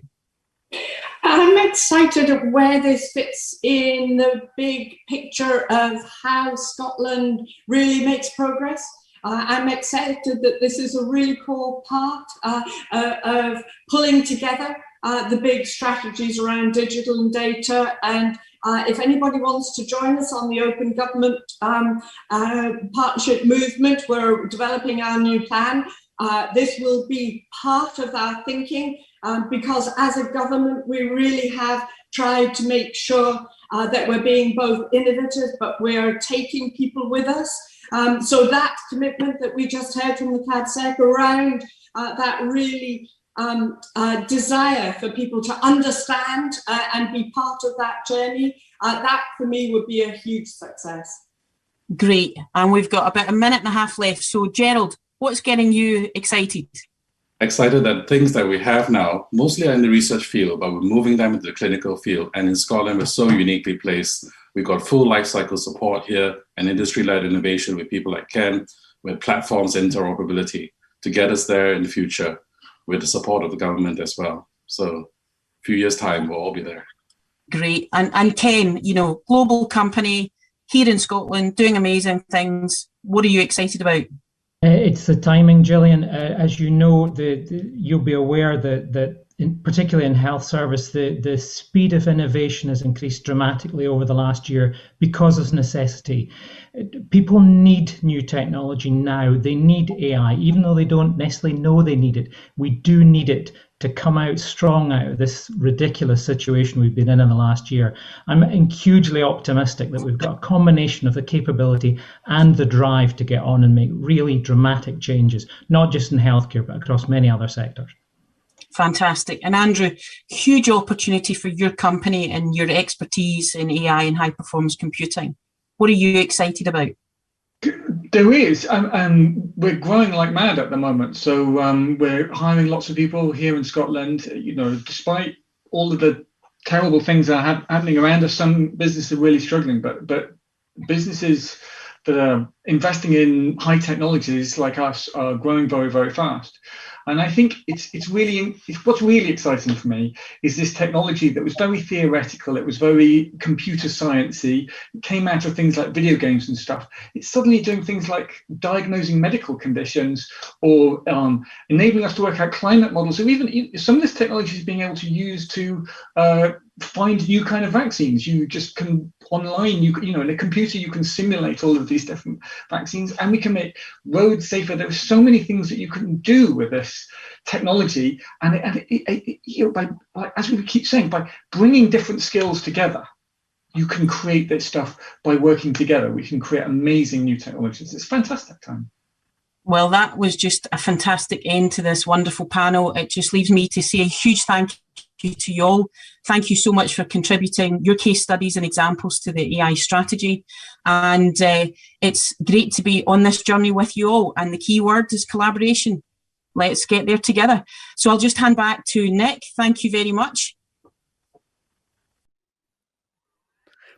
I'm excited at where this fits in the big picture of how Scotland really makes progress. I'm excited that this is a really core part of pulling together the big strategies around digital and data. And if anybody wants to join us on the Open Government Partnership Movement, we're developing our new plan. This will be part of our thinking because as a government, we really have tried to make sure that we're being both innovative, but we're taking people with us. So that commitment that we just heard from the CADSEC around that really desire for people to understand and be part of that journey, that for me would be a huge success. Great, and we've got about a minute and a half left. So Gerald, what's getting you excited? Excited that things that we have now, mostly are in the research field, but we're moving them into the clinical field. And in Scotland, we're so uniquely placed. We've got full life cycle support here and industry-led innovation with people like Ken, with platforms interoperability to get us there in the future with the support of the government as well. So a few years' time, we'll all be there. Great. And Ken, you know, global company here in Scotland doing amazing things. What are you excited about? It's the timing, Gillian. As you know, you'll be aware that particularly in health service, the speed of innovation has increased dramatically over the last year because of necessity. People need new technology now. They need AI, even though they don't necessarily know they need it. We do need it to come out strong out of this ridiculous situation we've been in the last year. I'm hugely optimistic that we've got a combination of the capability and the drive to get on and make really dramatic changes, not just in healthcare, but across many other sectors. Fantastic. And Andrew, huge opportunity for your company and your expertise in AI and high performance computing. What are you excited about? There is, and we're growing like mad at the moment. So we're hiring lots of people here in Scotland. You know, despite all of the terrible things that are happening around us, some businesses are really struggling. But businesses that are investing in high technologies like us are growing very, very fast. And I think it's what's really exciting for me is this technology that was very theoretical. It was very computer sciencey. It came out of things like video games and stuff. It's suddenly doing things like diagnosing medical conditions or enabling us to work out climate models. Or even some of this technology is being able to use to find new kind of vaccines. You just can online, in a computer, you can simulate all of these different vaccines, and we can make roads safer. There are so many things that you can do with this technology, and as we keep saying, by bringing different skills together, you can create this stuff. By working together, we can create amazing new technologies. It's a fantastic time. Well, that was just a fantastic end to this wonderful panel. It just leaves me to say a huge thank you to you all. Thank you so much for contributing your case studies and examples to the AI strategy. And it's great to be on this journey with you all. And the key word is collaboration. Let's get there together. So I'll just hand back to Nick. Thank you very much.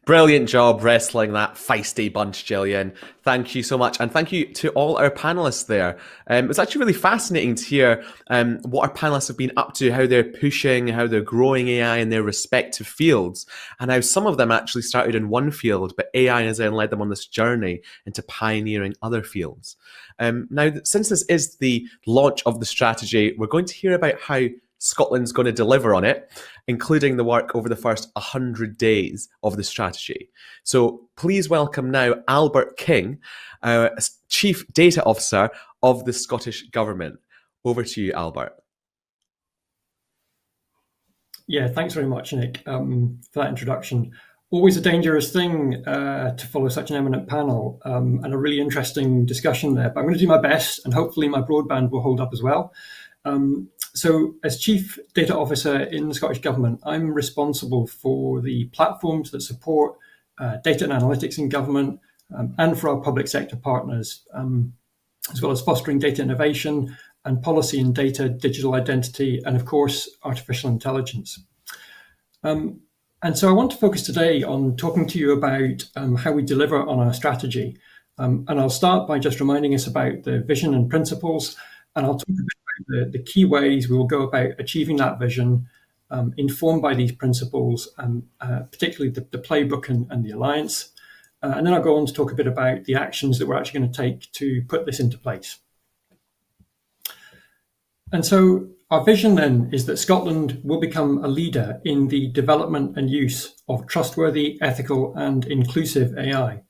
Brilliant job wrestling that feisty bunch, Gillian. Thank you so much. And thank you to all our panelists there. It's actually really fascinating to hear what our panelists have been up to, how they're pushing, how they're growing AI in their respective fields, and how some of them actually started in one field, but AI has then led them on this journey into pioneering other fields. Now, since this is the launch of the strategy, we're going to hear about how Scotland's going to deliver on it, including the work over the first 100 days of the strategy. So please welcome now Albert King, Chief Data Officer of the Scottish Government. Over to you, Albert. Yeah, thanks very much, Nick, for that introduction. Always a dangerous thing to follow such an eminent panel and a really interesting discussion there. But I'm going to do my best, and hopefully my broadband will hold up as well. So as Chief Data Officer in the Scottish Government, I'm responsible for the platforms that support data and analytics in government and for our public sector partners, as well as fostering data innovation and policy in data, digital identity, and of course, artificial intelligence. And so I want to focus today on talking to you about how we deliver on our strategy. And I'll start by just reminding us about the vision and principles, and I'll talk a bit about the key ways we will go about achieving that vision, informed by these principles, particularly the playbook and the alliance. And then I'll go on to talk a bit about the actions that we're actually going to take to put this into place. And so our vision then is that Scotland will become a leader in the development and use of trustworthy, ethical, and inclusive AI.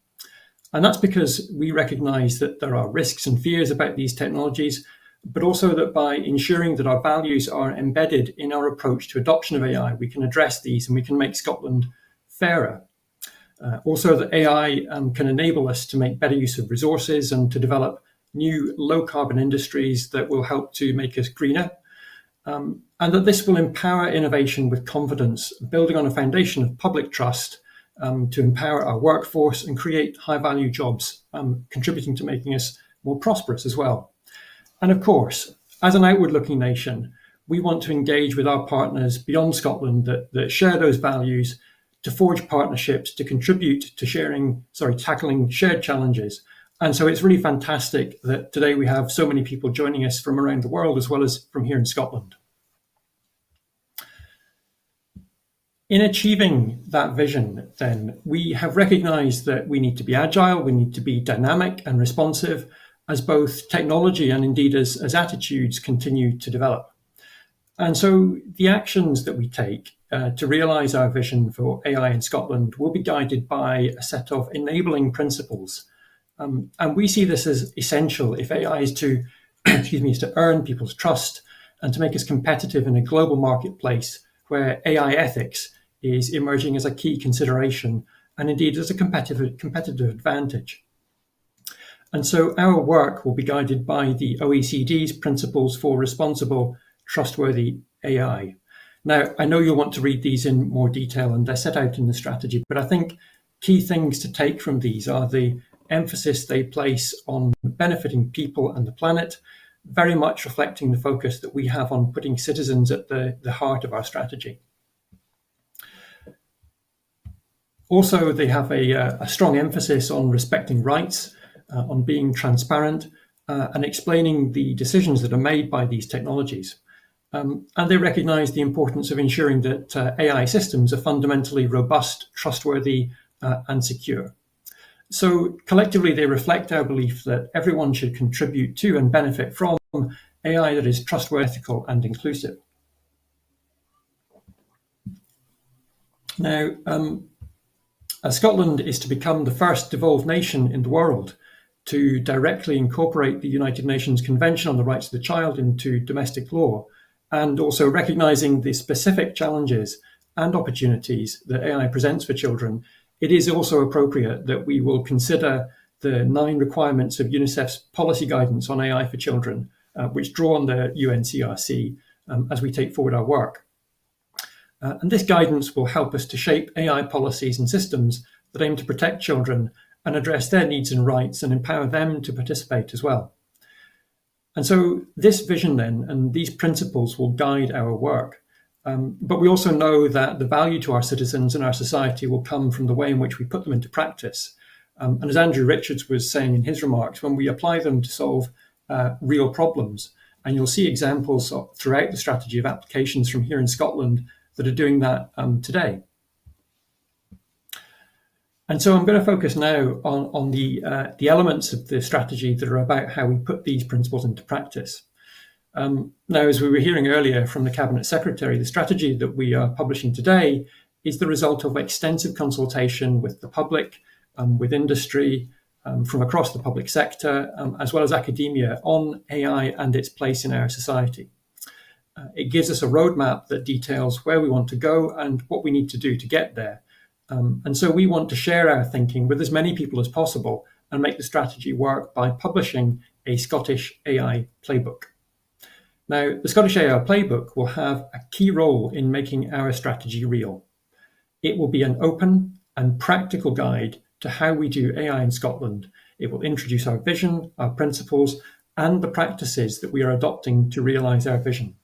And that's because we recognise that there are risks and fears about these technologies, but also that by ensuring that our values are embedded in our approach to adoption of AI, we can address these and we can make Scotland fairer. Also that AI can enable us to make better use of resources and to develop new low-carbon industries that will help to make us greener. And that this will empower innovation with confidence, building on a foundation of public trust to empower our workforce and create high-value jobs, contributing to making us more prosperous as well. And of course, as an outward-looking nation, we want to engage with our partners beyond Scotland that share those values, to forge partnerships, to contribute to tackling shared challenges. And so it's really fantastic that today we have so many people joining us from around the world, as well as from here in Scotland. In achieving that vision, then, we have recognised that we need to be agile, we need to be dynamic and responsive, as both technology and indeed as attitudes continue to develop. And so the actions that we take to realise our vision for AI in Scotland will be guided by a set of enabling principles. And we see this as essential if AI is to, is to earn people's trust and to make us competitive in a global marketplace where AI ethics is emerging as a key consideration and indeed as a competitive advantage. And so our work will be guided by the OECD's principles for responsible, trustworthy AI. Now, I know you'll want to read these in more detail and they're set out in the strategy, but I think key things to take from these are the emphasis they place on benefiting people and the planet, very much reflecting the focus that we have on putting citizens at the heart of our strategy. Also, they have a strong emphasis on respecting rights, on being transparent, and explaining the decisions that are made by these technologies. And they recognise the importance of ensuring that AI systems are fundamentally robust, trustworthy, and secure. So collectively, they reflect our belief that everyone should contribute to and benefit from AI that is trustworthy, ethical, and inclusive. Now, Scotland is to become the first devolved nation in the world to directly incorporate the United Nations Convention on the Rights of the Child into domestic law, and also recognising the specific challenges and opportunities that AI presents for children. It is also appropriate that we will consider the 9 requirements of UNICEF's policy guidance on AI for children, which draw on the UNCRC as we take forward our work. And this guidance will help us to shape AI policies and systems that aim to protect children and address their needs and rights and empower them to participate as well. And so this vision then and these principles will guide our work. But we also know that the value to our citizens and our society will come from the way in which we put them into practice. And as Andrew Richards was saying in his remarks, when we apply them to solve real problems, and you'll see examples throughout the strategy of applications from here in Scotland that are doing that today. And so I'm going to focus now on the elements of the strategy that are about how we put these principles into practice. Now, as we were hearing earlier from the Cabinet Secretary, the strategy that we are publishing today is the result of extensive consultation with the public, with industry, from across the public sector, as well as academia on AI and its place in our society. It gives us a roadmap that details where we want to go and what we need to do to get there. And so we want to share our thinking with as many people as possible and make the strategy work by publishing a Scottish AI Playbook. Now, the Scottish AI Playbook will have a key role in making our strategy real. It will be an open and practical guide to how we do AI in Scotland. It will introduce our vision, our principles, and the practices that we are adopting to realise our vision.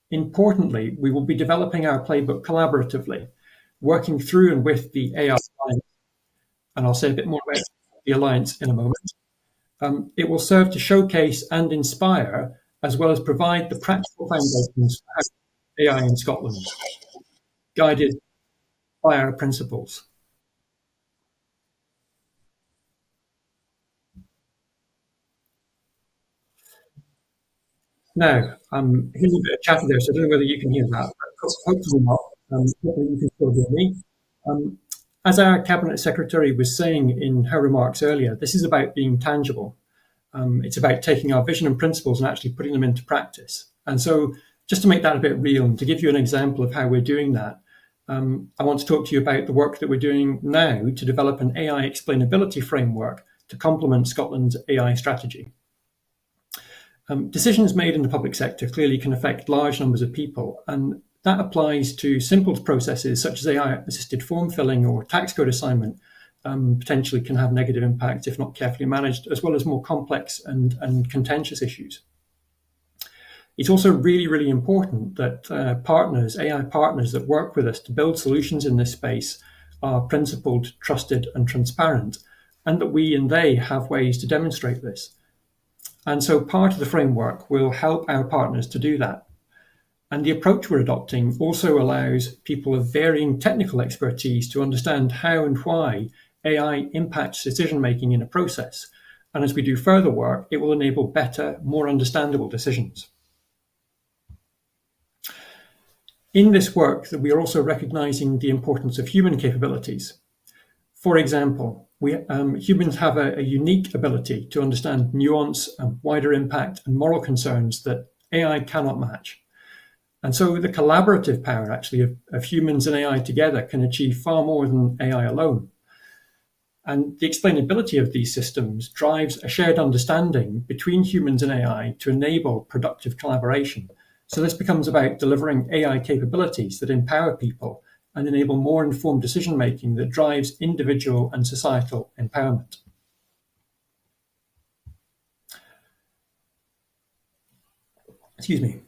Importantly, we will be developing our playbook collaboratively, working through and with the AI Alliance, and I'll say a bit more about the Alliance in a moment. It will serve to showcase and inspire, as well as provide the practical foundations for AI in Scotland, guided by our principles. Now, here's a bit of chatter there, so I don't know whether you can hear that, but hopefully not. Hopefully you can still hear me. As our Cabinet Secretary was saying in her remarks earlier, this is about being tangible. It's about taking our vision and principles and actually putting them into practice. And so just to make that a bit real and to give you an example of how we're doing that, I want to talk to you about the work that we're doing now to develop an AI explainability framework to complement Scotland's AI strategy. Decisions made in the public sector clearly can affect large numbers of people, and that applies to simple processes such as AI-assisted form filling or tax code assignment, potentially can have negative impact if not carefully managed, as well as more complex and contentious issues. It's also really, really important that AI partners that work with us to build solutions in this space are principled, trusted, and transparent, and that we and they have ways to demonstrate this. And so part of the framework will help our partners to do that. And the approach we're adopting also allows people of varying technical expertise to understand how and why AI impacts decision-making in a process. And as we do further work, it will enable better, more understandable decisions. In this work, we are also recognizing the importance of human capabilities. For example, humans have a unique ability to understand nuance, wider impact, and moral concerns that AI cannot match. And so the collaborative power actually of humans and AI together can achieve far more than AI alone. And the explainability of these systems drives a shared understanding between humans and AI to enable productive collaboration. So this becomes about delivering AI capabilities that empower people and enable more informed decision-making that drives individual and societal empowerment. Excuse me.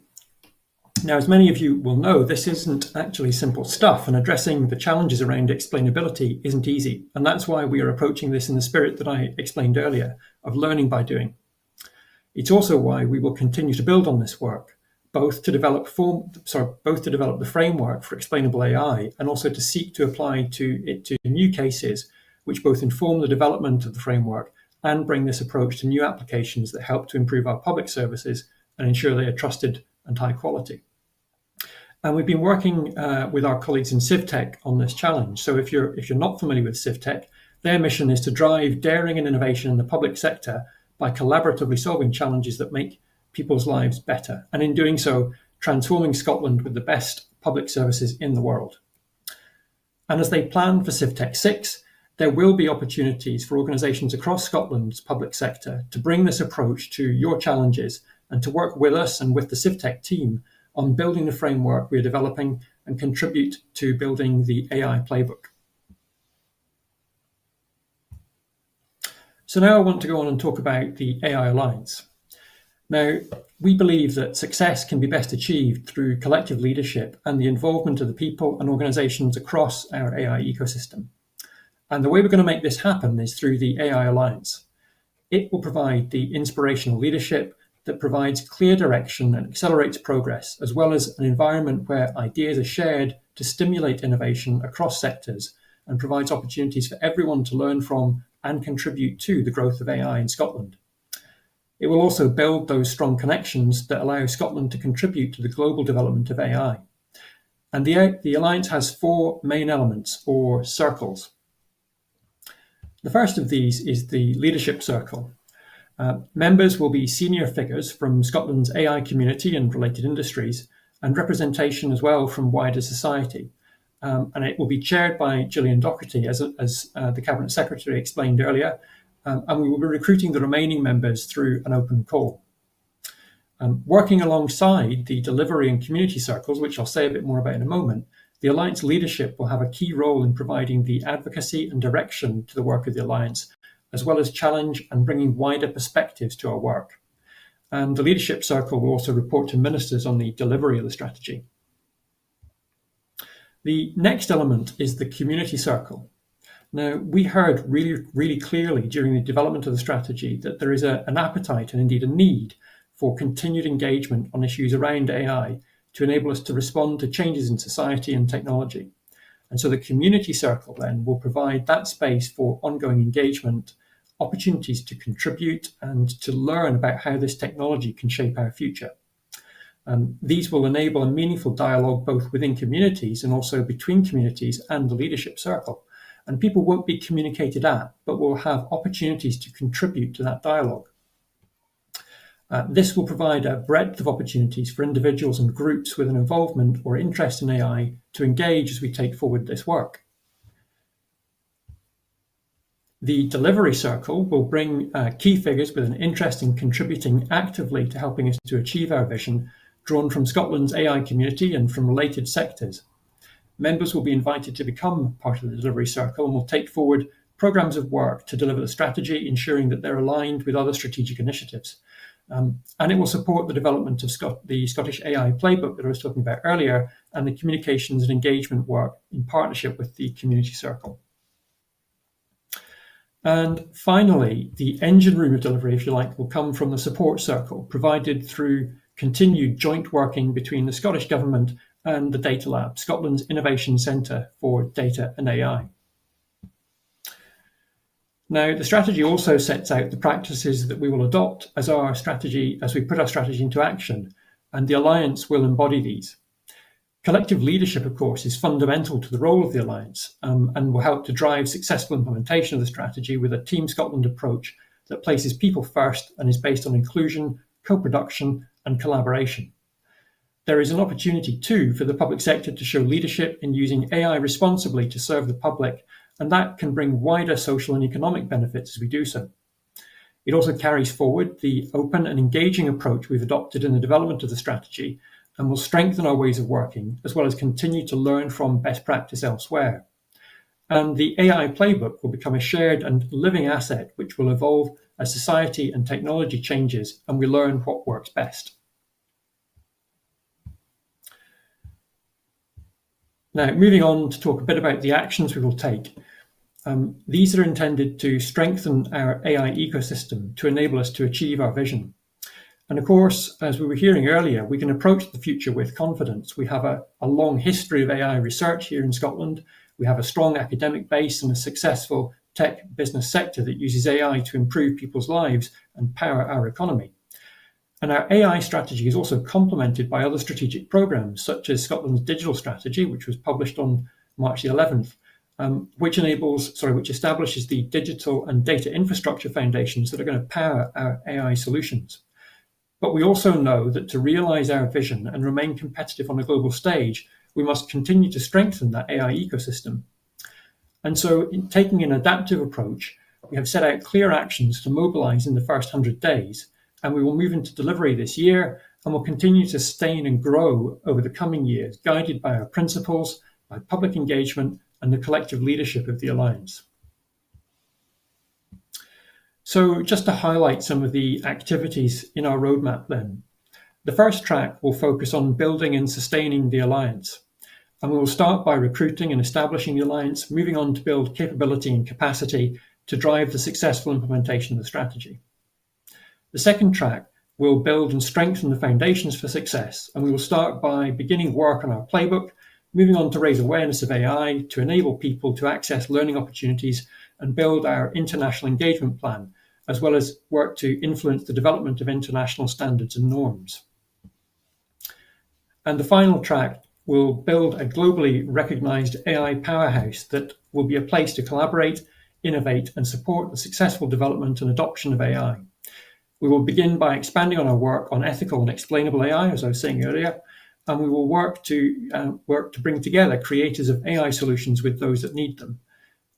Now, as many of you will know, this isn't actually simple stuff, and addressing the challenges around explainability isn't easy. And that's why we are approaching this in the spirit that I explained earlier, of learning by doing. It's also why we will continue to build on this work, both to develop the framework for explainable AI and also to seek to apply it to new cases, which both inform the development of the framework and bring this approach to new applications that help to improve our public services and ensure they are trusted and high quality. And we've been working with our colleagues in CivTech on this challenge. So if you're not familiar with CivTech, their mission is to drive daring and innovation in the public sector by collaboratively solving challenges that make people's lives better, and in doing so, transforming Scotland with the best public services in the world. And as they plan for CivTech 6, there will be opportunities for organisations across Scotland's public sector to bring this approach to your challenges and to work with us and with the CivTech team on building the framework we're developing and contribute to building the AI Playbook. So now I want to go on and talk about the AI Alliance. Now, we believe that success can be best achieved through collective leadership and the involvement of the people and organisations across our AI ecosystem. And the way we're going to make this happen is through the AI Alliance. It will provide the inspirational leadership that provides clear direction and accelerates progress, as well as an environment where ideas are shared to stimulate innovation across sectors and provides opportunities for everyone to learn from and contribute to the growth of AI in Scotland. It will also build those strong connections that allow Scotland to contribute to the global development of AI. And the Alliance has 4 main elements, or circles. The first of these is the Leadership Circle. Members will be senior figures from Scotland's AI community and related industries, and representation as well from wider society. And it will be chaired by Gillian Dougherty, as the Cabinet Secretary explained earlier, and we will be recruiting the remaining members through an open call. Working alongside the delivery and community circles, which I'll say a bit more about in a moment, the Alliance leadership will have a key role in providing the advocacy and direction to the work of the Alliance, as well as challenge and bringing wider perspectives to our work. And the Leadership Circle will also report to ministers on the delivery of the strategy. The next element is the Community Circle. Now, we heard really clearly during the development of the strategy that there is an appetite and indeed a need for continued engagement on issues around AI to enable us to respond to changes in society and technology. And so the Community Circle then will provide that space for ongoing engagement, opportunities to contribute and to learn about how this technology can shape our future. These will enable a meaningful dialogue both within communities and also between communities and the Leadership Circle. And people won't be communicated at, but will have opportunities to contribute to that dialogue. This will provide a breadth of opportunities for individuals and groups with an involvement or interest in AI to engage as we take forward this work. The Delivery Circle will bring key figures with an interest in contributing actively to helping us to achieve our vision, drawn from Scotland's AI community and from related sectors. Members will be invited to become part of the Delivery Circle and will take forward programmes of work to deliver the strategy, ensuring that they're aligned with other strategic initiatives. And it will support the development of the Scottish AI Playbook that I was talking about earlier, and the communications and engagement work in partnership with the Community Circle. And finally, the engine room of delivery, if you like, will come from the Support Circle, provided through continued joint working between the Scottish Government and the Data Lab, Scotland's Innovation Centre for Data and AI. Now, the strategy also sets out the practices that we will adopt as we put our strategy into action, and the Alliance will embody these. Collective leadership, of course, is fundamental to the role of the Alliance and will help to drive successful implementation of the strategy with a Team Scotland approach that places people first and is based on inclusion, co-production and collaboration. There is an opportunity too for the public sector to show leadership in using AI responsibly to serve the public, and that can bring wider social and economic benefits as we do so. It also carries forward the open and engaging approach we've adopted in the development of the strategy and will strengthen our ways of working, as well as continue to learn from best practice elsewhere. And the AI Playbook will become a shared and living asset which will evolve as society and technology changes and we learn what works best. Now, moving on to talk a bit about the actions we will take. These are intended to strengthen our AI ecosystem to enable us to achieve our vision. And of course, as we were hearing earlier, we can approach the future with confidence. We have a long history of AI research here in Scotland. We have a strong academic base and a successful tech business sector that uses AI to improve people's lives and power our economy. And our AI strategy is also complemented by other strategic programs, such as Scotland's digital strategy, which was published on March the 11th, which establishes the digital and data infrastructure foundations that are going to power our AI solutions. But we also know that to realize our vision and remain competitive on a global stage, we must continue to strengthen that AI ecosystem. And so in taking an adaptive approach, we have set out clear actions to mobilize in the first 100 days, and we will move into delivery this year, and will continue to sustain and grow over the coming years, guided by our principles, by public engagement, and the collective leadership of the Alliance. So just to highlight some of the activities in our roadmap then. The first track will focus on building and sustaining the Alliance. And we will start by recruiting and establishing the Alliance, moving on to build capability and capacity to drive the successful implementation of the strategy. The second track will build and strengthen the foundations for success, and we will start by beginning work on our playbook, moving on to raise awareness of AI, to enable people to access learning opportunities and build our international engagement plan, as well as work to influence the development of international standards and norms. And the final track will build a globally recognized AI powerhouse that will be a place to collaborate, innovate, and support the successful development and adoption of AI. We will begin by expanding on our work on ethical and explainable AI, as I was saying earlier, and we will work to bring together creators of AI solutions with those that need them.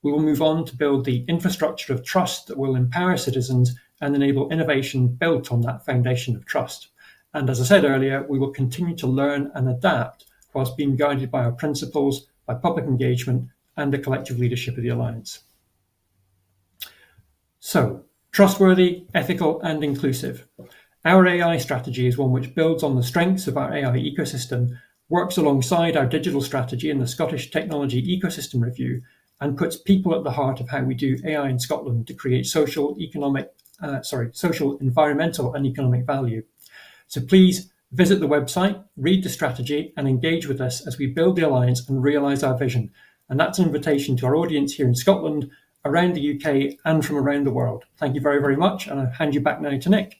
We will move on to build the infrastructure of trust that will empower citizens and enable innovation built on that foundation of trust. And as I said earlier, we will continue to learn and adapt whilst being guided by our principles, by public engagement, and the collective leadership of the Alliance. So, trustworthy, ethical, and inclusive. Our AI strategy is one which builds on the strengths of our AI ecosystem, works alongside our digital strategy in the Scottish Technology Ecosystem Review, and puts people at the heart of how we do AI in Scotland to create social, environmental, and economic value. So please visit the website, read the strategy, and engage with us as we build the Alliance and realise our vision. And that's an invitation to our audience here in Scotland, around the UK, and from around the world. Thank you very, very much, and I'll hand you back now to Nick.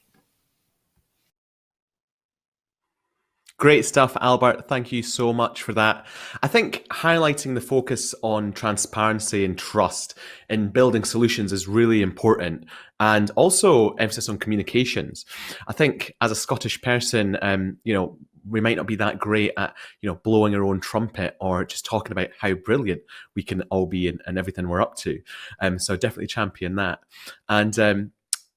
Great stuff, Albert. Thank you so much for that. I think highlighting the focus on transparency and trust in building solutions is really important, and also emphasis on communications. I think as a Scottish person, we might not be that great at, blowing our own trumpet or just talking about how brilliant we can all be and everything we're up to. So definitely champion that. And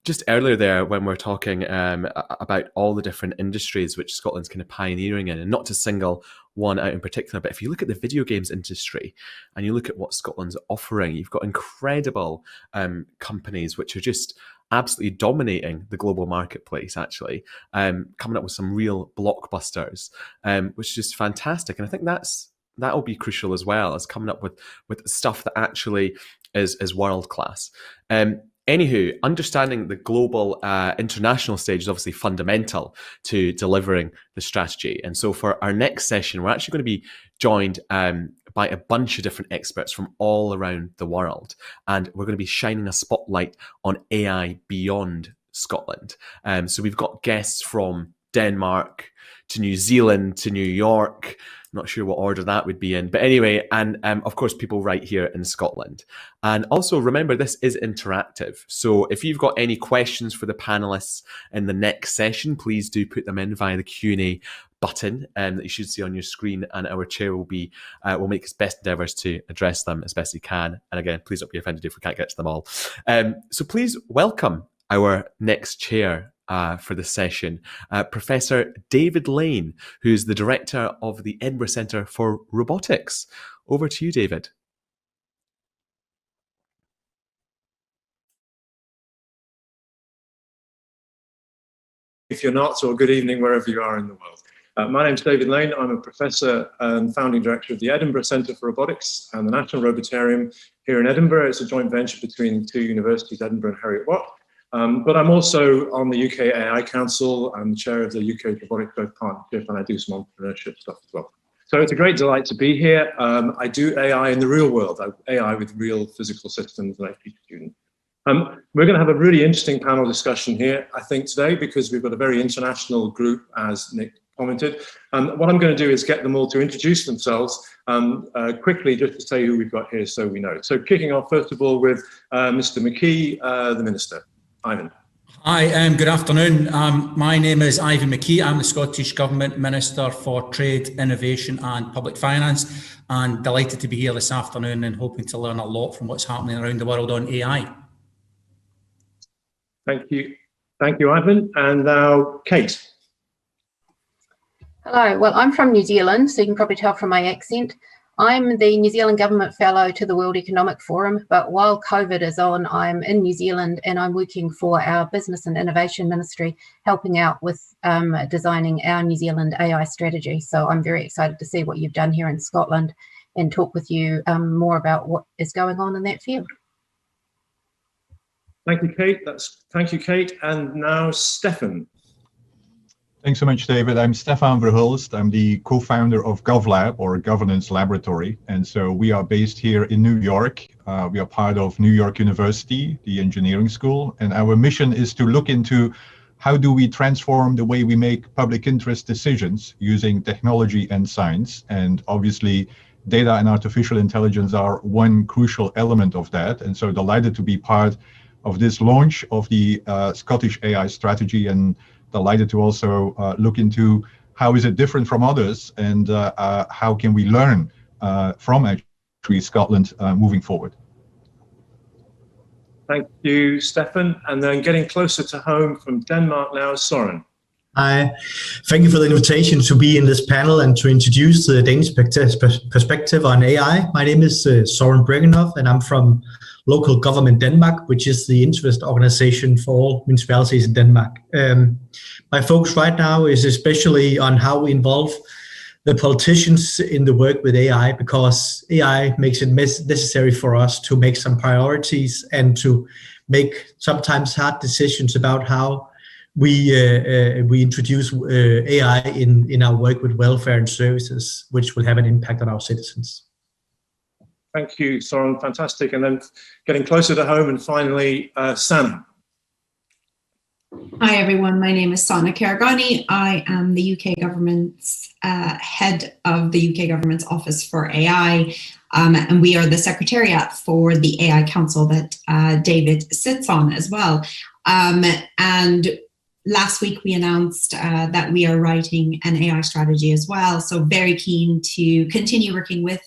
just earlier there, when we're talking about all the different industries which Scotland's kind of pioneering in, and not to single one out in particular, but if you look at the video games industry and you look at what Scotland's offering, you've got incredible companies which are just absolutely dominating the global marketplace, actually, coming up with some real blockbusters, which is just fantastic. And I think that'll be crucial as well, as coming up with stuff that actually is world class. Anywho, understanding the global international stage is obviously fundamental to delivering the strategy. And so for our next session, we're actually going to be joined by a bunch of different experts from all around the world. And we're going to be shining a spotlight on AI beyond Scotland. So we've got guests from Denmark to New Zealand to New York. Not sure what order that would be in, but anyway, and of course people right here in Scotland. And also remember, this is interactive. So if you've got any questions for the panelists in the next session, please do put them in via the Q&A button that you should see on your screen, and our chair will make his best endeavours to address them as best he can. And again, please don't be offended if we can't get to them all. So please welcome our next chair for the session, Professor David Lane, who's the director of the Edinburgh Centre for Robotics. Over to you, David. If you're not, or good evening wherever you are in the world. My name's David Lane. I'm a professor and founding director of the Edinburgh Centre for Robotics and the National Robotarium here in Edinburgh. It's a joint venture between two universities, Edinburgh and Heriot-Watt. But I'm also on the UK AI Council. I'm the chair of the UK Robotics Growth Partnership, and I do some entrepreneurship stuff as well. So it's a great delight to be here. I do AI in the real world, AI with real physical systems, and I teach students. We're going to have a really interesting panel discussion here, I think, today, because we've got a very international group, as Nick commented. What I'm going to do is get them all to introduce themselves quickly, just to say who we've got here so we know. So kicking off, first of all, with Mr. Mckee, the Minister. Ivan. Hi, good afternoon. My name is Ivan Mckee. I'm the Scottish Government Minister for Trade, Innovation and Public Finance, and delighted to be here this afternoon and hoping to learn a lot from what's happening around the world on AI. Thank you. Thank you, Ivan. And now, Kate. Hello. Well, I'm from New Zealand, so you can probably tell from my accent. I'm the New Zealand Government Fellow to the World Economic Forum, but while COVID is on, I'm in New Zealand and I'm working for our Business and Innovation Ministry, helping out with designing our New Zealand AI strategy. So I'm very excited to see what you've done here in Scotland and talk with you more about what is going on in that field. Thank you, Kate. Thank you, Kate. And now, Stefan. Thanks so much, David. I'm Stefan Verhulst. I'm the co-founder of GovLab, or Governance Laboratory. And so we are based here in New York. We are part of New York University, the engineering school. And our mission is to look into how do we transform the way we make public interest decisions using technology and science. And obviously, data and artificial intelligence are one crucial element of that. And so delighted to be part of this launch of the Scottish AI strategy, and delighted to also look into how is it different from others, and how can we learn from actually Scotland moving forward. Thank you, Stefan. And then getting closer to home from Denmark now, Søren. Hi, thank you for the invitation to be in this panel and to introduce the Danish perspective on AI. My name is Søren Bregenov, and I'm from Local Government Denmark, which is the interest organization for all municipalities in Denmark. My focus right now is especially on how we involve the politicians in the work with AI, because AI makes it necessary for us to make some priorities and to make sometimes hard decisions about how we introduce AI in our work with welfare and services, which will have an impact on our citizens. Thank you, Søren. Fantastic. And then getting closer to home, and finally, Sam. Hi, everyone. My name is Sana Karagani. I am the UK government's head of the UK government's Office for AI, and we are the secretariat for the AI Council that David sits on as well. And last week we announced that we are writing an AI strategy as well. So very keen to continue working with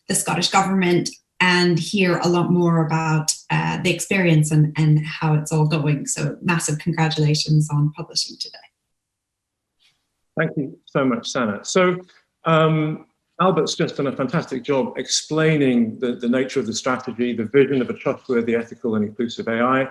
the Scottish Government and hear a lot more about the experience and how it's all going. So massive congratulations on publishing today. Thank you so much, Sana. So Albert's just done a fantastic job explaining the nature of the strategy, the vision of a trustworthy, ethical and inclusive AI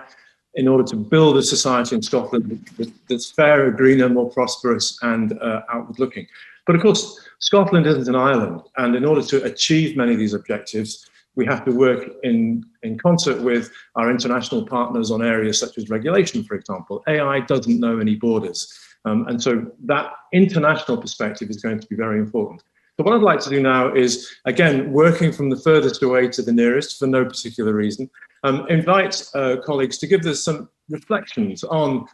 in order to build a society in Scotland that's fairer, greener, more prosperous and outward looking. But of course, Scotland isn't an island, and in order to achieve many of these objectives, we have to work in concert with our international partners on areas such as regulation, for example. AI doesn't know any borders. And so that international perspective is going to be very important. So what I'd like to do now is, again, working from the furthest away to the nearest for no particular reason, invite colleagues to give us some reflections on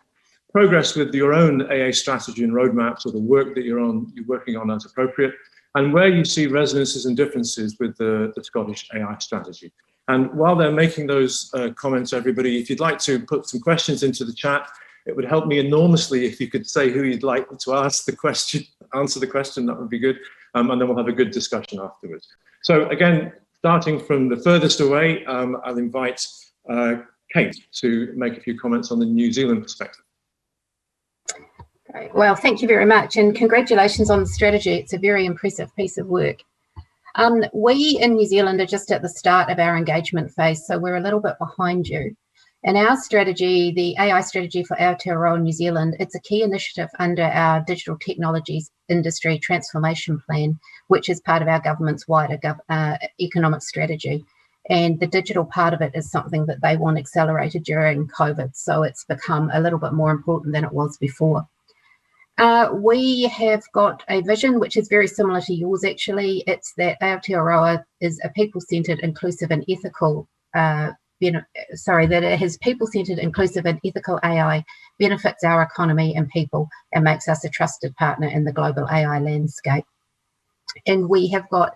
progress with your own AA strategy and roadmaps, or the work that you're working on as appropriate, and where you see resonances and differences with the Scottish AI strategy. And while they're making those comments, everybody, if you'd like to put some questions into the chat, it would help me enormously if you could say who you'd like to ask the question, answer the question, that would be good. And then we'll have a good discussion afterwards. So again, starting from the furthest away, I'll invite Kate to make a few comments on the New Zealand perspective. Great. Well, thank you very much, and congratulations on the strategy. It's a very impressive piece of work. We in New Zealand are just at the start of our engagement phase, so we're a little bit behind you. And our strategy, the AI strategy for Aotearoa New Zealand, it's a key initiative under our Digital Technologies Industry Transformation Plan, which is part of our government's wider economic strategy. And the digital part of it is something that they want accelerated during COVID. So it's become a little bit more important than it was before. We have got a vision which is very similar to yours, actually. It's that Aotearoa is a people-centred, inclusive and ethical, that it has people-centred, inclusive and ethical AI, benefits our economy and people, and makes us a trusted partner in the global AI landscape. And we have got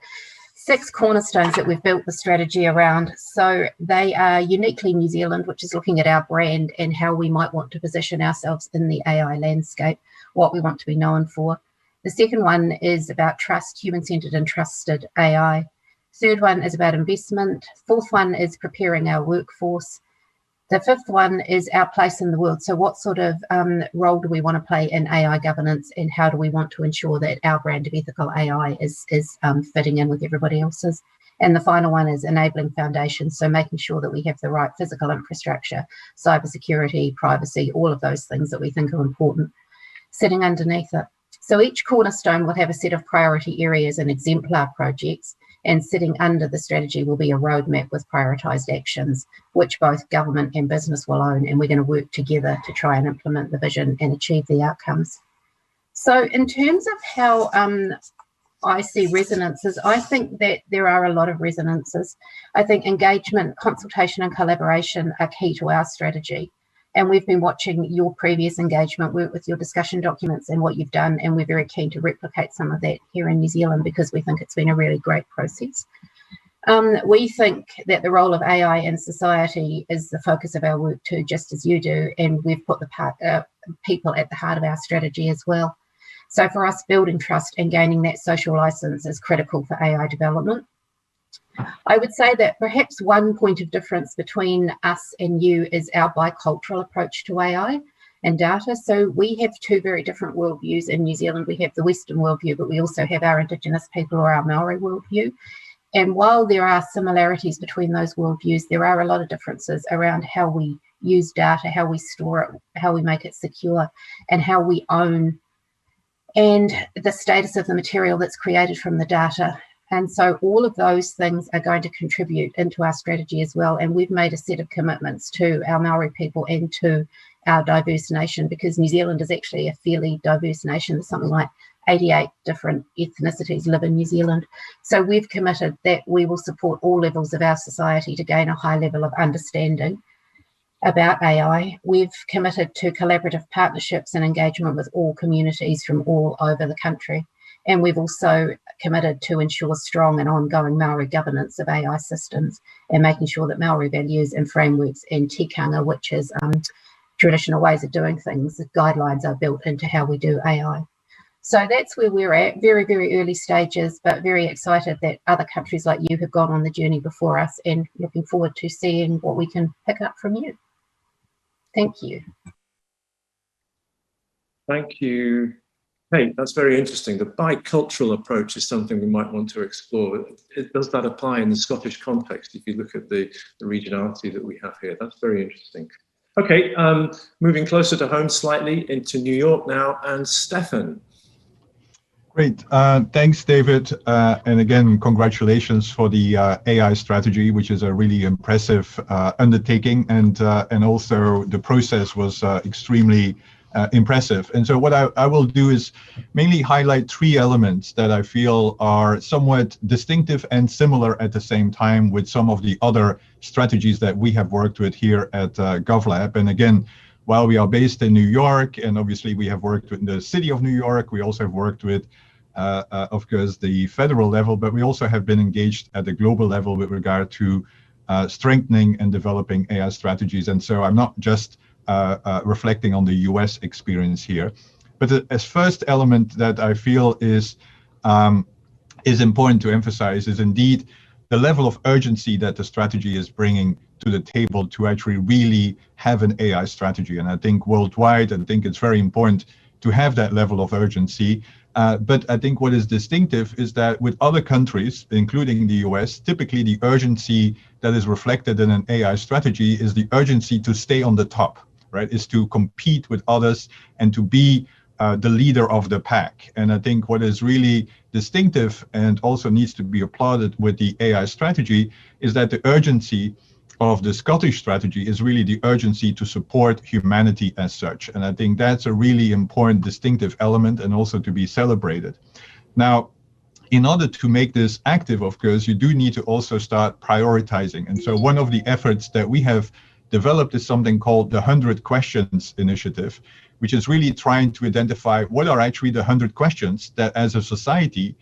6 cornerstones that we've built the strategy around. So they are uniquely New Zealand, which is looking at our brand and how we might want to position ourselves in the AI landscape, what we want to be known for. The second one is about trust, human-centered and trusted AI. Third one is about investment. Fourth one is preparing our workforce. The fifth one is our place in the world. So what sort of role do we want to play in AI governance, and how do we want to ensure that our brand of ethical AI is fitting in with everybody else's? And the final one is enabling foundations. So making sure that we have the right physical infrastructure, cybersecurity, privacy, all of those things that we think are important sitting underneath it. So each cornerstone will have a set of priority areas and exemplar projects, and sitting under the strategy will be a roadmap with prioritised actions, which both government and business will own, and we're going to work together to try and implement the vision and achieve the outcomes. So in terms of how I see resonances, I think that there are a lot of resonances. I think engagement, consultation and collaboration are key to our strategy. And we've been watching your previous engagement work with your discussion documents and what you've done, and we're very keen to replicate some of that here in New Zealand because we think it's been a really great process. We think that the role of AI in society is the focus of our work too, just as you do, and we've put the people at the heart of our strategy as well. So for us, building trust and gaining that social license is critical for AI development. I would say that perhaps one point of difference between us and you is our bicultural approach to AI and data. So we have 2 very different worldviews in New Zealand. We have the Western worldview, but we also have our Indigenous people or our Maori worldview. And while there are similarities between those worldviews, there are a lot of differences around how we use data, how we store it, how we make it secure, and how we own and the status of the material that's created from the data. And so all of those things are going to contribute into our strategy as well. And we've made a set of commitments to our Maori people and to our diverse nation, because New Zealand is actually a fairly diverse nation. There's something like 88 different ethnicities live in New Zealand. So we've committed that we will support all levels of our society to gain a high level of understanding about AI. We've committed to collaborative partnerships and engagement with all communities from all over the country. And we've also committed to ensure strong and ongoing Maori governance of AI systems and making sure that Maori values and frameworks and tikanga, which is traditional ways of doing things, the guidelines are built into how we do AI. So that's where we're at, very, very early stages, but very excited that other countries like you have gone on the journey before us, and looking forward to seeing what we can pick up from you. Thank you. Thank you. Hey, that's very interesting. The bicultural approach is something we might want to explore. Does that apply in the Scottish context if you look at the regionality that we have here? That's very interesting. Okay, moving closer to home slightly into New York now, and Stefan. Great, thanks David, and again congratulations for the AI strategy, which is a really impressive undertaking, and also the process was extremely impressive. And so what I will do is mainly highlight 3 elements that I feel are somewhat distinctive and similar at the same time with some of the other strategies that we have worked with here at GovLab. And again, while we are based in New York, and obviously we have worked with the city of New York, we also have worked with, of course, the federal level, but we also have been engaged at the global level with regard to strengthening and developing AI strategies. And so I'm not just reflecting on the US experience here. But as first element that I feel is important to emphasize is indeed the level of urgency that the strategy is bringing to the table to actually really have an AI strategy. And I think worldwide, I think it's very important to have that level of urgency. But I think what is distinctive is that with other countries, including the US, typically the urgency that is reflected in an AI strategy is the urgency to stay on the top, right? Is to compete with others and to be the leader of the pack. And I think what is really distinctive and also needs to be applauded with the AI strategy is that the urgency of the Scottish strategy is really the urgency to support humanity as such. And I think that's a really important distinctive element and also to be celebrated. Now, in order to make this active, of course, you do need to also start prioritizing. And so one of the efforts that we have developed is something called the 100 Questions Initiative, which is really trying to identify what are actually the 100 questions that as a society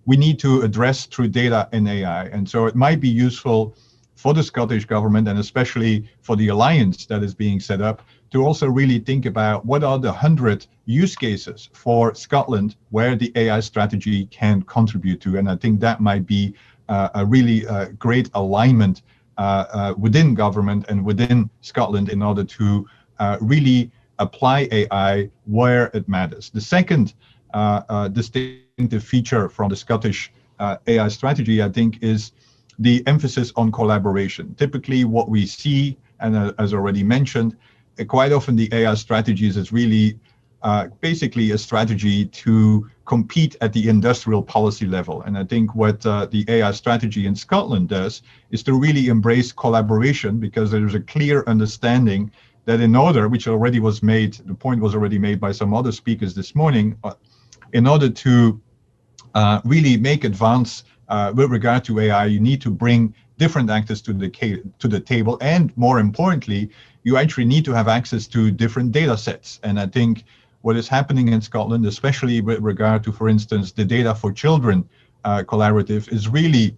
we need to address through data and AI. And so it might be useful for the Scottish government and especially for the alliance that is being set up to also really think about what are the 100 use cases for Scotland where the AI strategy can contribute to. And I think that might be a really great alignment within government and within Scotland in order to really apply AI where it matters. The second distinctive feature from the Scottish AI strategy, I think, is the emphasis on collaboration. Typically what we see, and as already mentioned, quite often the AI strategies is really basically a strategy to compete at the industrial policy level. And I think what the AI strategy in Scotland does is to really embrace collaboration, because there's a clear understanding that in order, which already was made, the point was already made by some other speakers this morning, in order to really make advance with regard to AI, you need to bring different actors to the table, and more importantly, you actually need to have access to different data sets. And I think what is happening in Scotland, especially with regard to, for instance, the Data for Children collaborative, is really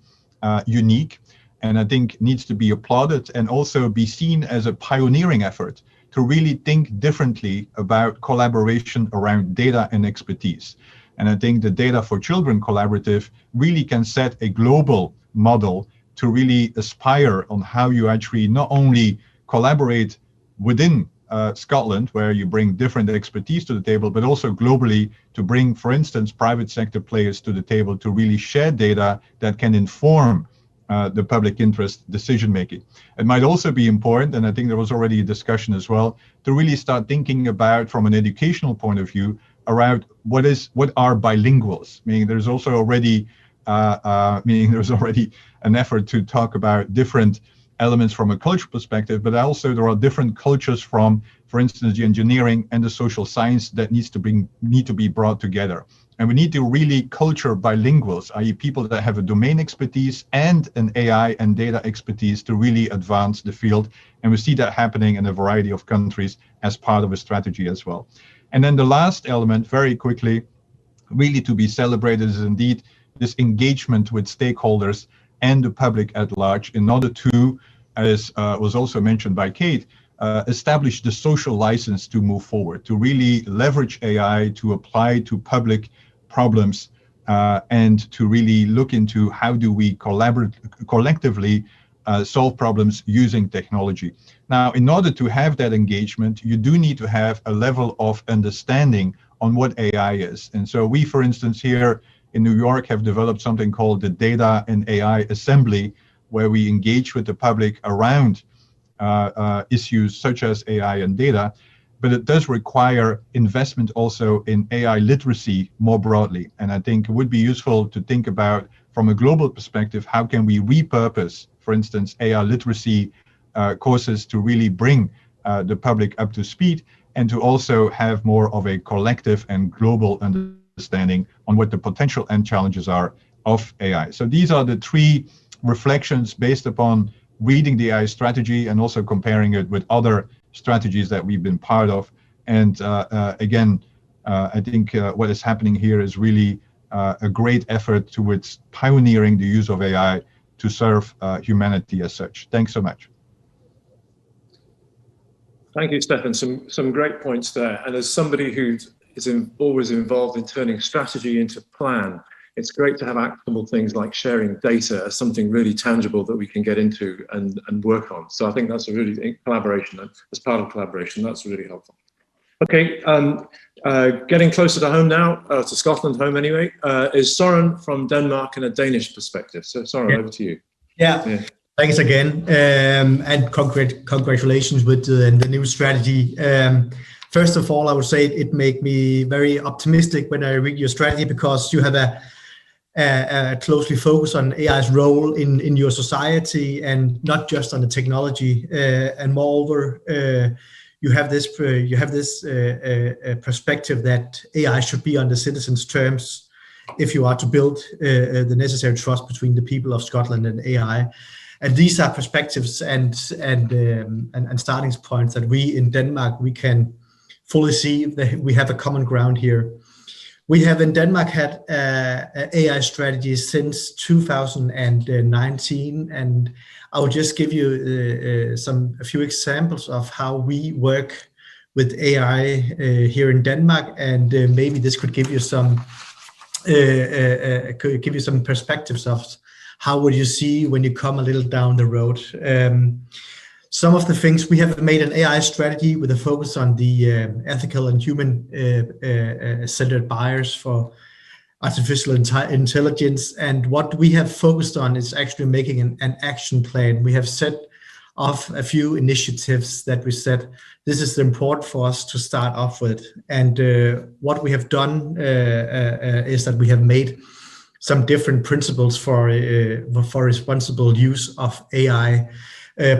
unique, and I think needs to be applauded and also be seen as a pioneering effort to really think differently about collaboration around data and expertise. And I think the Data for Children collaborative really can set a global model to really aspire on how you actually not only collaborate within Scotland, where you bring different expertise to the table, but also globally to bring, for instance, private sector players to the table to really share data that can inform the public interest decision making. It might also be important, and I think there was already a discussion as well, to really start thinking about, from an educational point of view, around what are bilinguals. Meaning there's also already an effort to talk about different elements from a cultural perspective, but also there are different cultures from, for instance, the engineering and the social science that need to be brought together. And we need to really culture bilinguals, i.e. people that have a domain expertise and an AI and data expertise to really advance the field. And we see that happening in a variety of countries as part of a strategy as well. And then the last element, very quickly, really to be celebrated, is indeed this engagement with stakeholders and the public at large in order to, as was also mentioned by Kate, establish the social license to move forward, to really leverage AI to apply to public problems and to really look into how do we collectively solve problems using technology. Now, in order to have that engagement, you do need to have a level of understanding on what AI is. And so we, for instance, here in New York have developed something called the Data and AI Assembly, where we engage with the public around issues such as AI and data, but it does require investment also in AI literacy more broadly. And I think it would be useful to think about, from a global perspective, how can we repurpose, for instance, AI literacy courses to really bring the public up to speed, and to also have more of a collective and global understanding on what the potential and challenges are of AI. So these are the three reflections based upon reading the AI strategy and also comparing it with other strategies that we've been part of. And again, I think what is happening here is really a great effort towards pioneering the use of AI to serve humanity as such. Thanks so much. Thank you, Stefan. Some great points there. And as somebody who is always involved in turning strategy into plan, it's great to have actionable things like sharing data as something really tangible that we can get into and work on. So I think that's a really collaboration, as part of collaboration, that's really helpful. Okay, getting closer to home now, to Scotland home anyway, is Søren from Denmark in a Danish perspective. So Søren, over to you. Yeah. Thanks again, and congratulations with the new strategy. First of all, I would say it made me very optimistic when I read your strategy, because you have a closely focus on AI's role in your society, and not just on the technology. And moreover, you have this perspective that AI should be on the citizens' terms if you are to build the necessary trust between the people of Scotland and AI. And these are perspectives and starting points that we in Denmark, we can fully see that we have a common ground here. We have in Denmark had an AI strategy since 2019, and I will just give you a few examples of how we work with AI here in Denmark, and maybe this could give you some perspectives of how would you see when you come a little down the road. Some of the things, we have made an AI strategy with a focus on the ethical and human-centered bias for artificial intelligence. And what we have focused on is actually making an action plan. We have set off a few initiatives that we said, this is important for us to start off with. And what we have done is that we have made some different principles for responsible use of AI.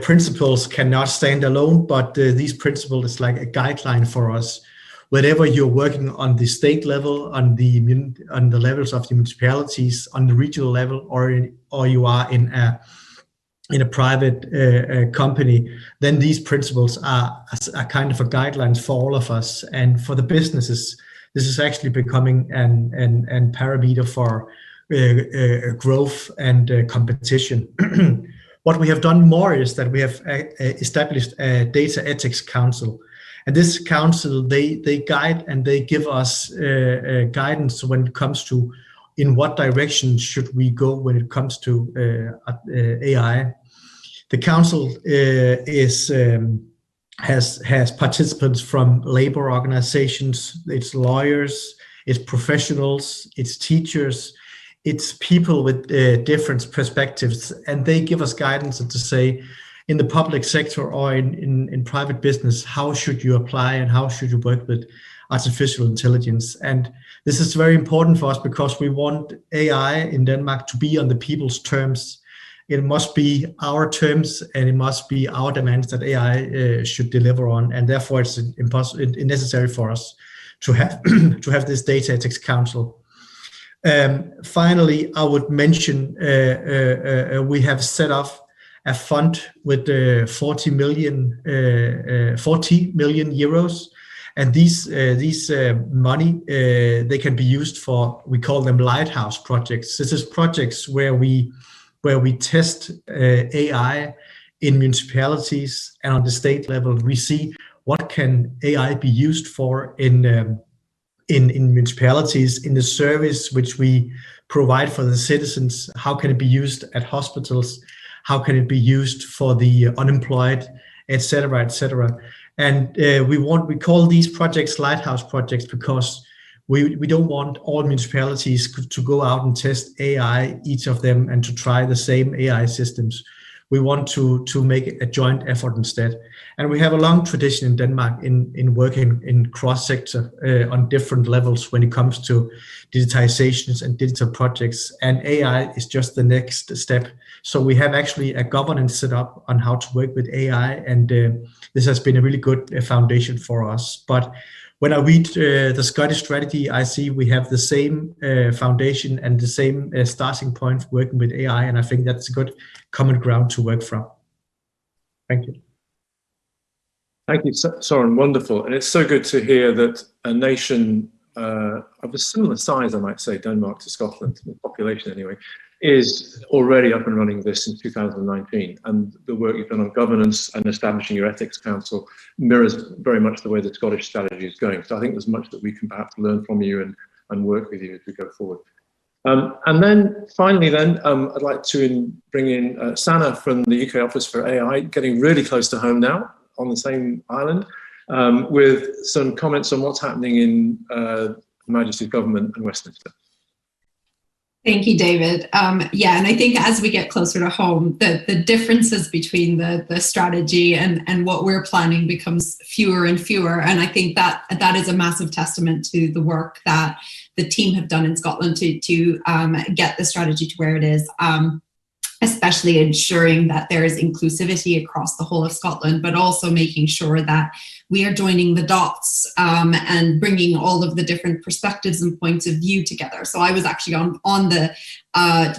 Principles cannot stand alone, but these principles is like a guideline for us. Whenever you're working on the state level, on the levels of the municipalities, on the regional level, or you are in a private company, then these principles are kind of a guidelines for all of us. And for the businesses, this is actually becoming an parameter for growth and competition. What we have done more is that we have established a data ethics council, and this council they guide and they give us guidance when it comes to in what direction should we go when it comes to AI. The council has participants from labor organizations, it's lawyers, it's professionals, it's teachers. It's people with different perspectives, and they give us guidance to say, in the public sector or in private business, how should you apply and how should you work with artificial intelligence? And this is very important for us because we want AI in Denmark to be on the people's terms. It must be our terms, and it must be our demands that AI should deliver on, and therefore it's necessary for us to have this data ethics council. Finally, I would mention we have set up a fund with 40 million euros, and these money they can be used for, we call them lighthouse projects. This is projects where we test AI in municipalities, and on the state level we see what can AI be used for in municipalities, in the service which we provide for the citizens. How can it be used at hospitals? How can it be used for the unemployed, etc., etc.? And we call these projects lighthouse projects because we don't want all municipalities to go out and test AI, each of them, and to try the same AI systems. We want to make a joint effort instead. And we have a long tradition in Denmark in working in cross-sector on different levels when it comes to digitizations and digital projects. And AI is just the next step. So we have actually a governance set up on how to work with AI. And this has been a really good foundation for us. But when I read the Scottish strategy, I see we have the same foundation and the same starting point working with AI, and I think that's a good common ground to work from. Thank you. Thank you, Søren. Wonderful. And it's so good to hear that a nation of a similar size, I might say, Denmark to Scotland, the population anyway, is already up and running this in 2019. And the work you've done on governance and establishing your ethics council mirrors very much the way the Scottish strategy is going. So I think there's much that we can perhaps learn from you and work with you as we go forward. And then finally I'd like to bring in Sana from the UK Office for AI, getting really close to home now on the same island, with some comments on what's happening in Her Majesty's government and Westminster. Thank you, David. Yeah, and I think as we get closer to home, the differences between the strategy and what we're planning becomes fewer and fewer. And I think that is a massive testament to the work that the team have done in Scotland to get the strategy to where it is. Especially ensuring that there is inclusivity across the whole of Scotland, but also making sure that we are joining the dots and bringing all of the different perspectives and points of view together. So I was actually on the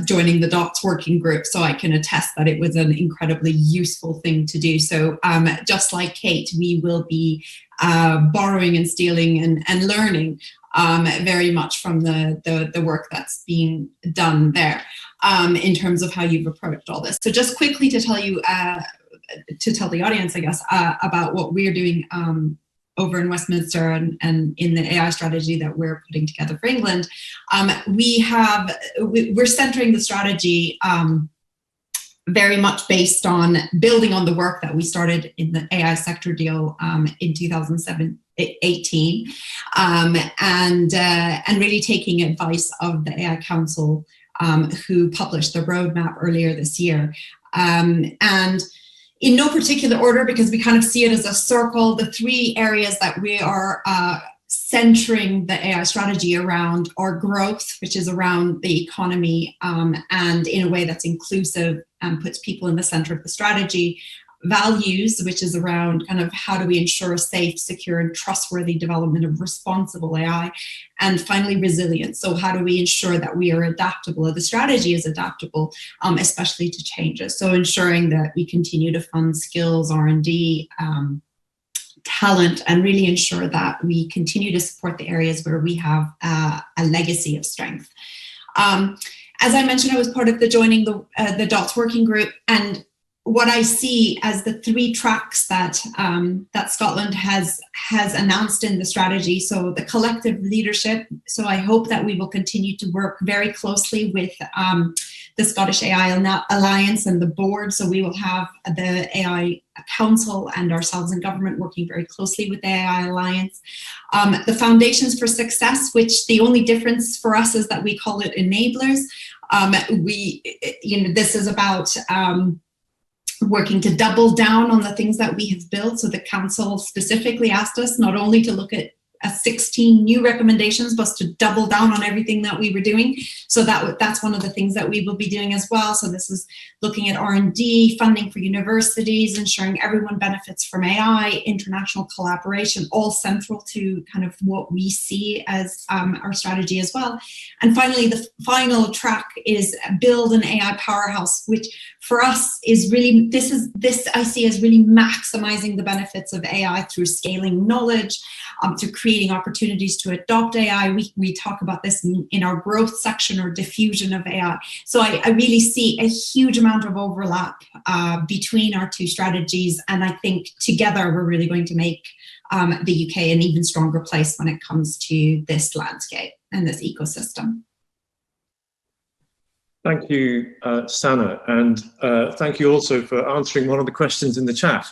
joining the dots working group, so I can attest that it was an incredibly useful thing to do. So just like Kate, we will be borrowing and stealing and learning very much from the work that's being done there in terms of how you've approached all this. So just quickly to tell you, to tell the audience, I guess, about what we're doing over in Westminster and in the AI strategy that we're putting together for England. We're centering the strategy very much based on building on the work that we started in the AI sector deal in 2018, and really taking advice of the AI Council, who published the roadmap earlier this year. And in no particular order, because we kind of see it as a circle, the three areas that we are centering the AI strategy around are growth, which is around the economy, and in a way that's inclusive and puts people in the center of the strategy. Values, which is around kind of how do we ensure a safe, secure, and trustworthy development of responsible AI. And finally, resilience. So how do we ensure that we are adaptable, the strategy is adaptable, especially to changes. So ensuring that we continue to fund skills, R&D, talent, and really ensure that we continue to support the areas where we have a legacy of strength. As I mentioned, I was part of the joining the DOTS working group, and what I see as the three tracks that Scotland has announced in the strategy. So the collective leadership. So I hope that we will continue to work very closely with the Scottish AI Alliance and the board. So we will have the AI Council and ourselves in government working very closely with the AI Alliance. The Foundations for Success, which the only difference for us is that we call it enablers. This is about working to double down on the things that we have built. So the council specifically asked us not only to look at 16 new recommendations, but to double down on everything that we were doing. So that's one of the things that we will be doing as well. So this is looking at R&D, funding for universities, ensuring everyone benefits from AI, international collaboration, all central to kind of what we see as our strategy as well. And finally, the final track is build an AI powerhouse, which for us is really, this I see as really maximizing the benefits of AI through scaling knowledge, to creating opportunities to adopt AI. We talk about this in our growth section, or diffusion of AI. So I really see a huge amount of overlap between our two strategies. And I think together we're really going to make the UK an even stronger place when it comes to this landscape and this ecosystem. Thank you, Sana, and thank you also for answering one of the questions in the chat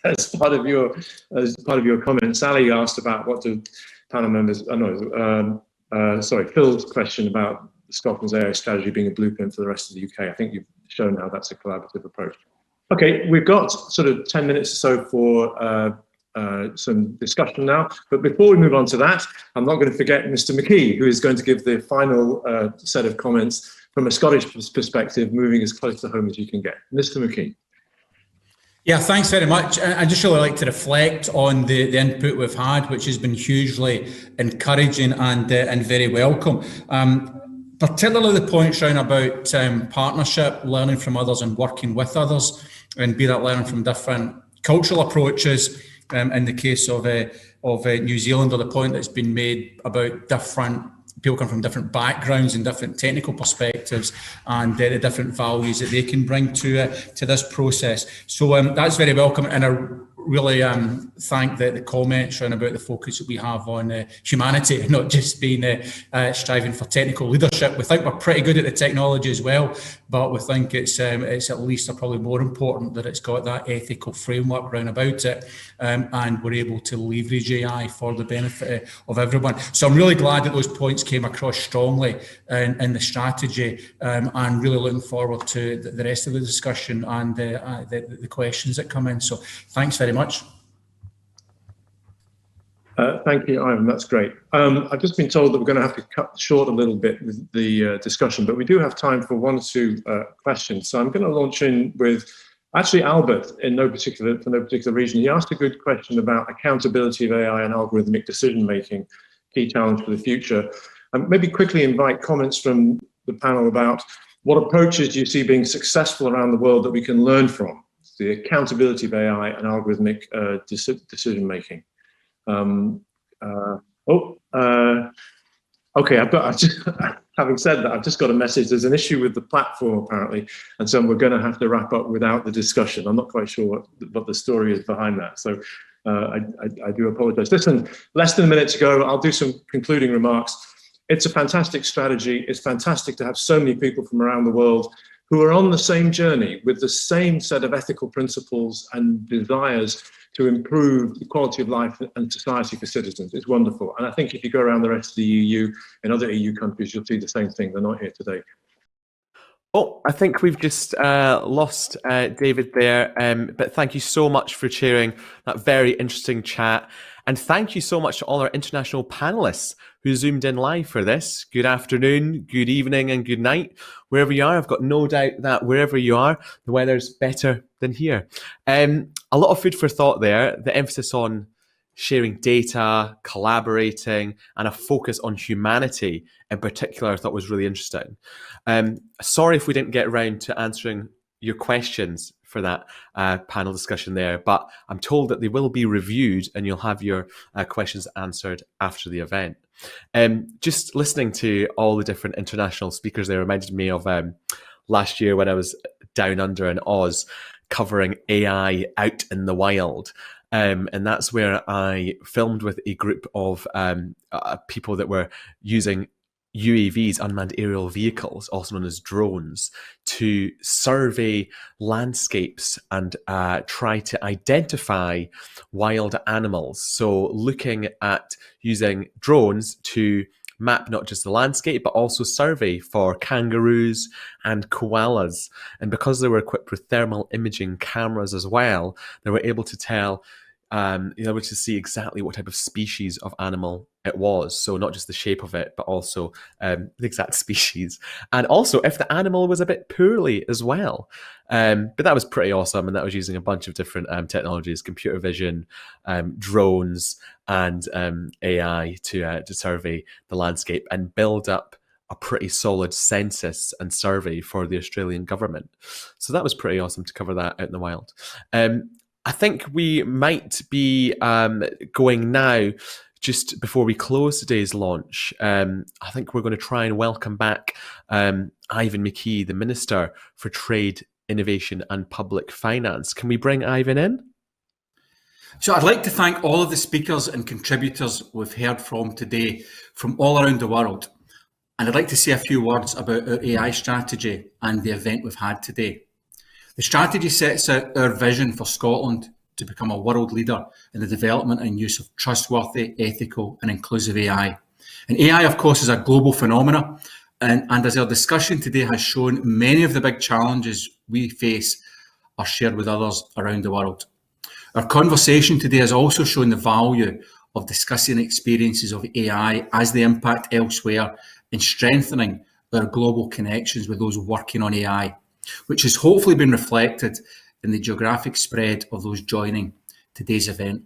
as part of your comment. Sally asked about what do panel members. Phil's question about Scotland's AI strategy being a blueprint for the rest of the UK. I think you've shown how that's a collaborative approach. Okay, we've got sort of 10 minutes or so for some discussion now. But before we move on to that, I'm not going to forget Mr. Mckee, who is going to give the final set of comments from a Scottish perspective, moving as close to home as you can get. Mr. Mckee. Yeah, thanks very much. I just really like to reflect on the input we've had, which has been hugely encouraging and very welcome. Particularly the points around about partnership, learning from others and working with others, and be that learning from different cultural approaches. In the case of New Zealand, or the point that's been made about different people come from different backgrounds and different technical perspectives, and the different values that they can bring to this process. So that's very welcome, and a really thank the comments around about the focus that we have on humanity, not just being striving for technical leadership. We think we're pretty good at the technology as well, but we think it's at least, or probably more important, that it's got that ethical framework around about it, and we're able to leverage AI for the benefit of everyone. So I'm really glad that those points came across strongly in the strategy, and really looking forward to the rest of the discussion and the questions that come in. So thanks very much. Thank you, Ivan. That's great. I've just been told that we're going to have to cut short a little bit with the discussion, but we do have time for one or two questions. So I'm going to launch in with actually Albert for no particular reason. He asked a good question about accountability of AI and algorithmic decision making, key challenge for the future. And maybe quickly invite comments from the panel about what approaches do you see being successful around the world that we can learn from, the accountability of AI and algorithmic decision making. Okay, having said that, I've just got a message. There's an issue with the platform apparently, and so we're going to have to wrap up without the discussion. I'm not quite sure what the story is behind that, so I do apologize. Listen, less than a minute to go. I'll do some concluding remarks. It's a fantastic strategy. It's fantastic to have so many people from around the world who are on the same journey with the same set of ethical principles and desires to improve the quality of life and society for citizens. It's wonderful. And I think if you go around the rest of the EU and other EU countries, you'll see the same thing. They're not here today. Oh, I think we've just lost David there, but thank you so much for chairing that very interesting chat. And thank you so much to all our international panelists who zoomed in live for this. Good afternoon, good evening, and good night, wherever you are. I've got no doubt that wherever you are, the weather's better than here. A lot of food for thought there. The emphasis on sharing data, collaborating, and a focus on humanity in particular, I thought was really interesting. Sorry if we didn't get around to answering your questions for that panel discussion there, but I'm told that they will be reviewed and you'll have your questions answered after the event. Just listening to all the different international speakers there reminded me of last year when I was down under in Oz covering AI out in the wild. And that's where I filmed with a group of people that were using UAVs, unmanned aerial vehicles, also known as drones, to survey landscapes and try to identify wild animals. So looking at using drones to map not just the landscape, but also survey for kangaroos and koalas. And because they were equipped with thermal imaging cameras as well, they were able to tell, able to see exactly what type of species of animal it was. So not just the shape of it, but also the exact species. And also if the animal was a bit poorly as well. But that was pretty awesome. And that was using a bunch of different technologies, computer vision, drones, and AI to survey the landscape and build up a pretty solid census and survey for the Australian government. So that was pretty awesome to cover that out in the wild. I think we might be going now, just before we close today's launch. I think we're going to try and welcome back Ivan Mckee, the Minister for Trade, Innovation and Public Finance. Can we bring Ivan in? So I'd like to thank all of the speakers and contributors we've heard from today from all around the world. And I'd like to say a few words about our AI strategy and the event we've had today. The strategy sets out our vision for Scotland to become a world leader in the development and use of trustworthy, ethical and inclusive AI. And AI, of course, is a global phenomenon. And as our discussion today has shown, many of the big challenges we face are shared with others around the world. Our conversation today has also shown the value of discussing experiences of AI as they impact elsewhere and strengthening our global connections with those working on AI, which has hopefully been reflected in the geographic spread of those joining today's event.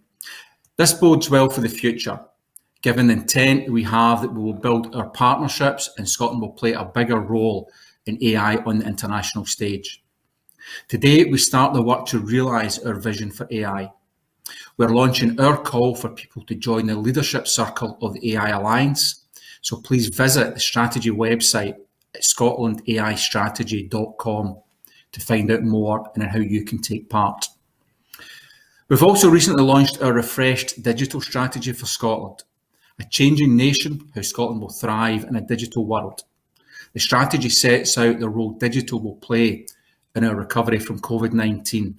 This bodes well for the future, given the intent we have that we will build our partnerships and Scotland will play a bigger role in AI on the international stage. Today, we start the work to realise our vision for AI. We're launching our call for people to join the leadership circle of the AI Alliance. So please visit the strategy website at scotlandaistrategy.com to find out more and how you can take part. We've also recently launched our refreshed digital strategy for Scotland, a changing nation, how Scotland will thrive in a digital world. The strategy sets out the role digital will play in our recovery from COVID-19,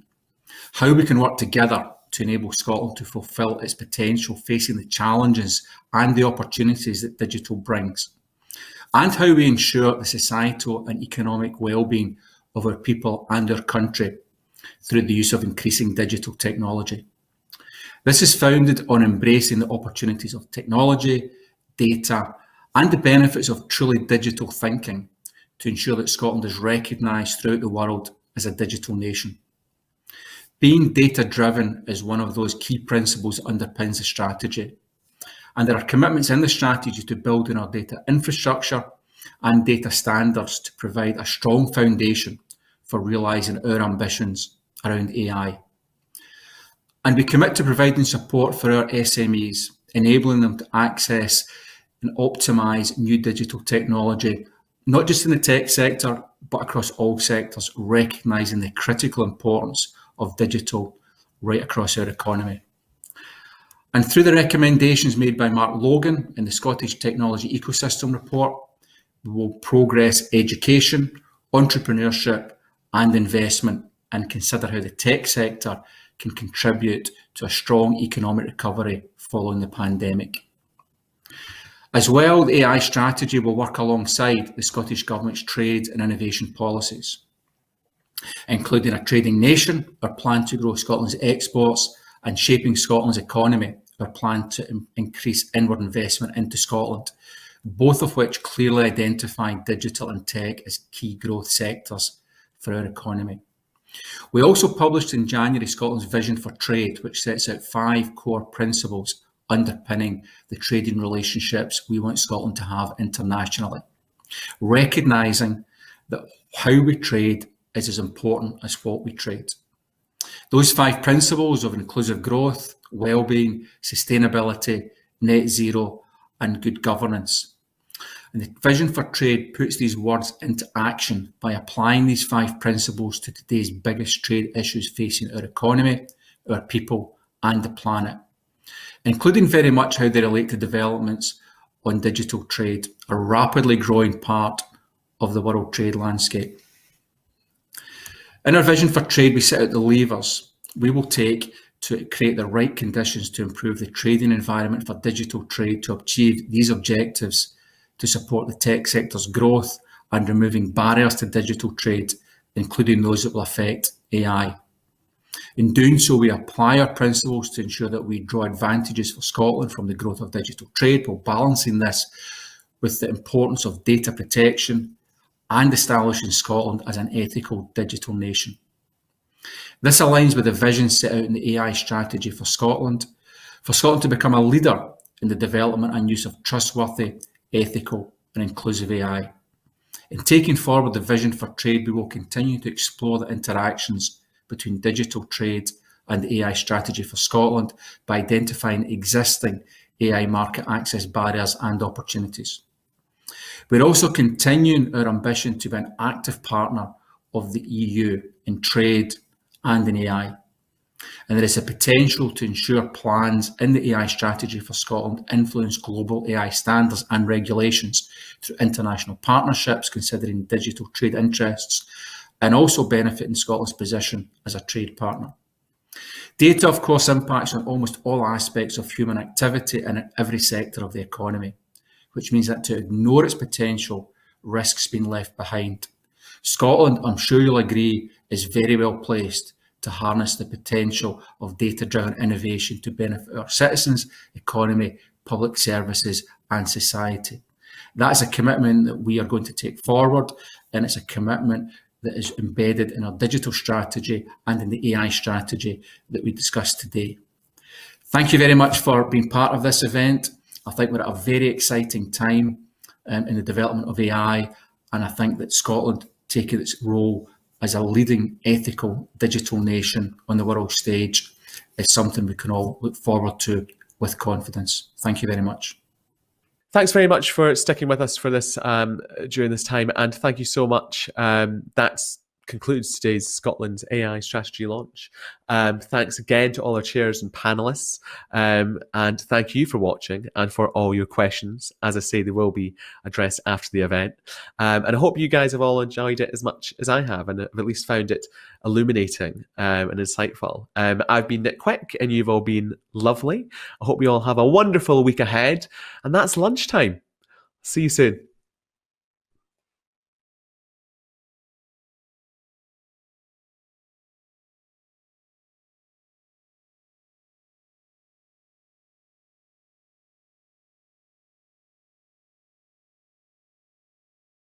how we can work together to enable Scotland to fulfil its potential facing the challenges and the opportunities that digital brings, and how we ensure the societal and economic well-being of our people and our country through the use of increasing digital technology. This is founded on embracing the opportunities of technology, data, and the benefits of truly digital thinking to ensure that Scotland is recognised throughout the world as a digital nation. Being data-driven is one of those key principles that underpins the strategy. And there are commitments in the strategy to building our data infrastructure and data standards to provide a strong foundation for realising our ambitions around AI. And we commit to providing support for our SMEs, enabling them to access and optimise new digital technology, not just in the tech sector, but across all sectors, recognising the critical importance of digital right across our economy. And through the recommendations made by Mark Logan in the Scottish Technology Ecosystem Report, we will progress education, entrepreneurship and investment and consider how the tech sector can contribute to a strong economic recovery following the pandemic. As well, the AI strategy will work alongside the Scottish Government's trade and innovation policies, including a trading nation, our plan to grow Scotland's exports, and shaping Scotland's economy, our plan to increase inward investment into Scotland, both of which clearly identify digital and tech as key growth sectors for our economy. We also published in January Scotland's Vision for Trade, which sets out 5 core principles underpinning the trading relationships we want Scotland to have internationally, recognising that how we trade is as important as what we trade. Those 5 principles of inclusive growth, well-being, sustainability, net zero, and good governance. And the Vision for Trade puts these words into action by applying these 5 principles to today's biggest trade issues facing our economy, our people, and the planet, including very much how they relate to developments on digital trade, a rapidly growing part of the world trade landscape. In our Vision for Trade, we set out the levers we will take to create the right conditions to improve the trading environment for digital trade to achieve these objectives, to support the tech sector's growth and removing barriers to digital trade, including those that will affect AI. In doing so, we apply our principles to ensure that we draw advantages for Scotland from the growth of digital trade, while balancing this with the importance of data protection and establishing Scotland as an ethical digital nation. This aligns with the vision set out in the AI strategy for Scotland to become a leader in the development and use of trustworthy, ethical and inclusive AI. In taking forward the Vision for Trade, we will continue to explore the interactions between digital trade and the AI strategy for Scotland by identifying existing AI market access barriers and opportunities. We're also continuing our ambition to be an active partner of the EU in trade and in AI. And there is a potential to ensure plans in the AI strategy for Scotland influence global AI standards and regulations through international partnerships, considering digital trade interests, and also benefiting Scotland's position as a trade partner. Data, of course, impacts on almost all aspects of human activity and in every sector of the economy, which means that to ignore its potential risks being left behind. Scotland, I'm sure you'll agree, is very well placed to harness the potential of data-driven innovation to benefit our citizens, economy, public services and society. That is a commitment that we are going to take forward, and it's a commitment that is embedded in our digital strategy and in the AI strategy that we discussed today. Thank you very much for being part of this event. I think we're at a very exciting time in the development of AI, and I think that Scotland taking its role as a leading ethical digital nation on the world stage is something we can all look forward to with confidence. Thank you very much. Thanks very much for sticking with us for this during this time, and thank you so much. That's concludes today's Scotland's AI strategy launch. Thanks again to all our chairs and panelists, and thank you for watching and for all your questions. As I say, they will be addressed after the event, and I hope you guys have all enjoyed it as much as I have, and have at least found it illuminating and insightful. I've been Nick Kwek, and you've all been lovely. I hope you all have a wonderful week ahead, and that's lunchtime. See you soon.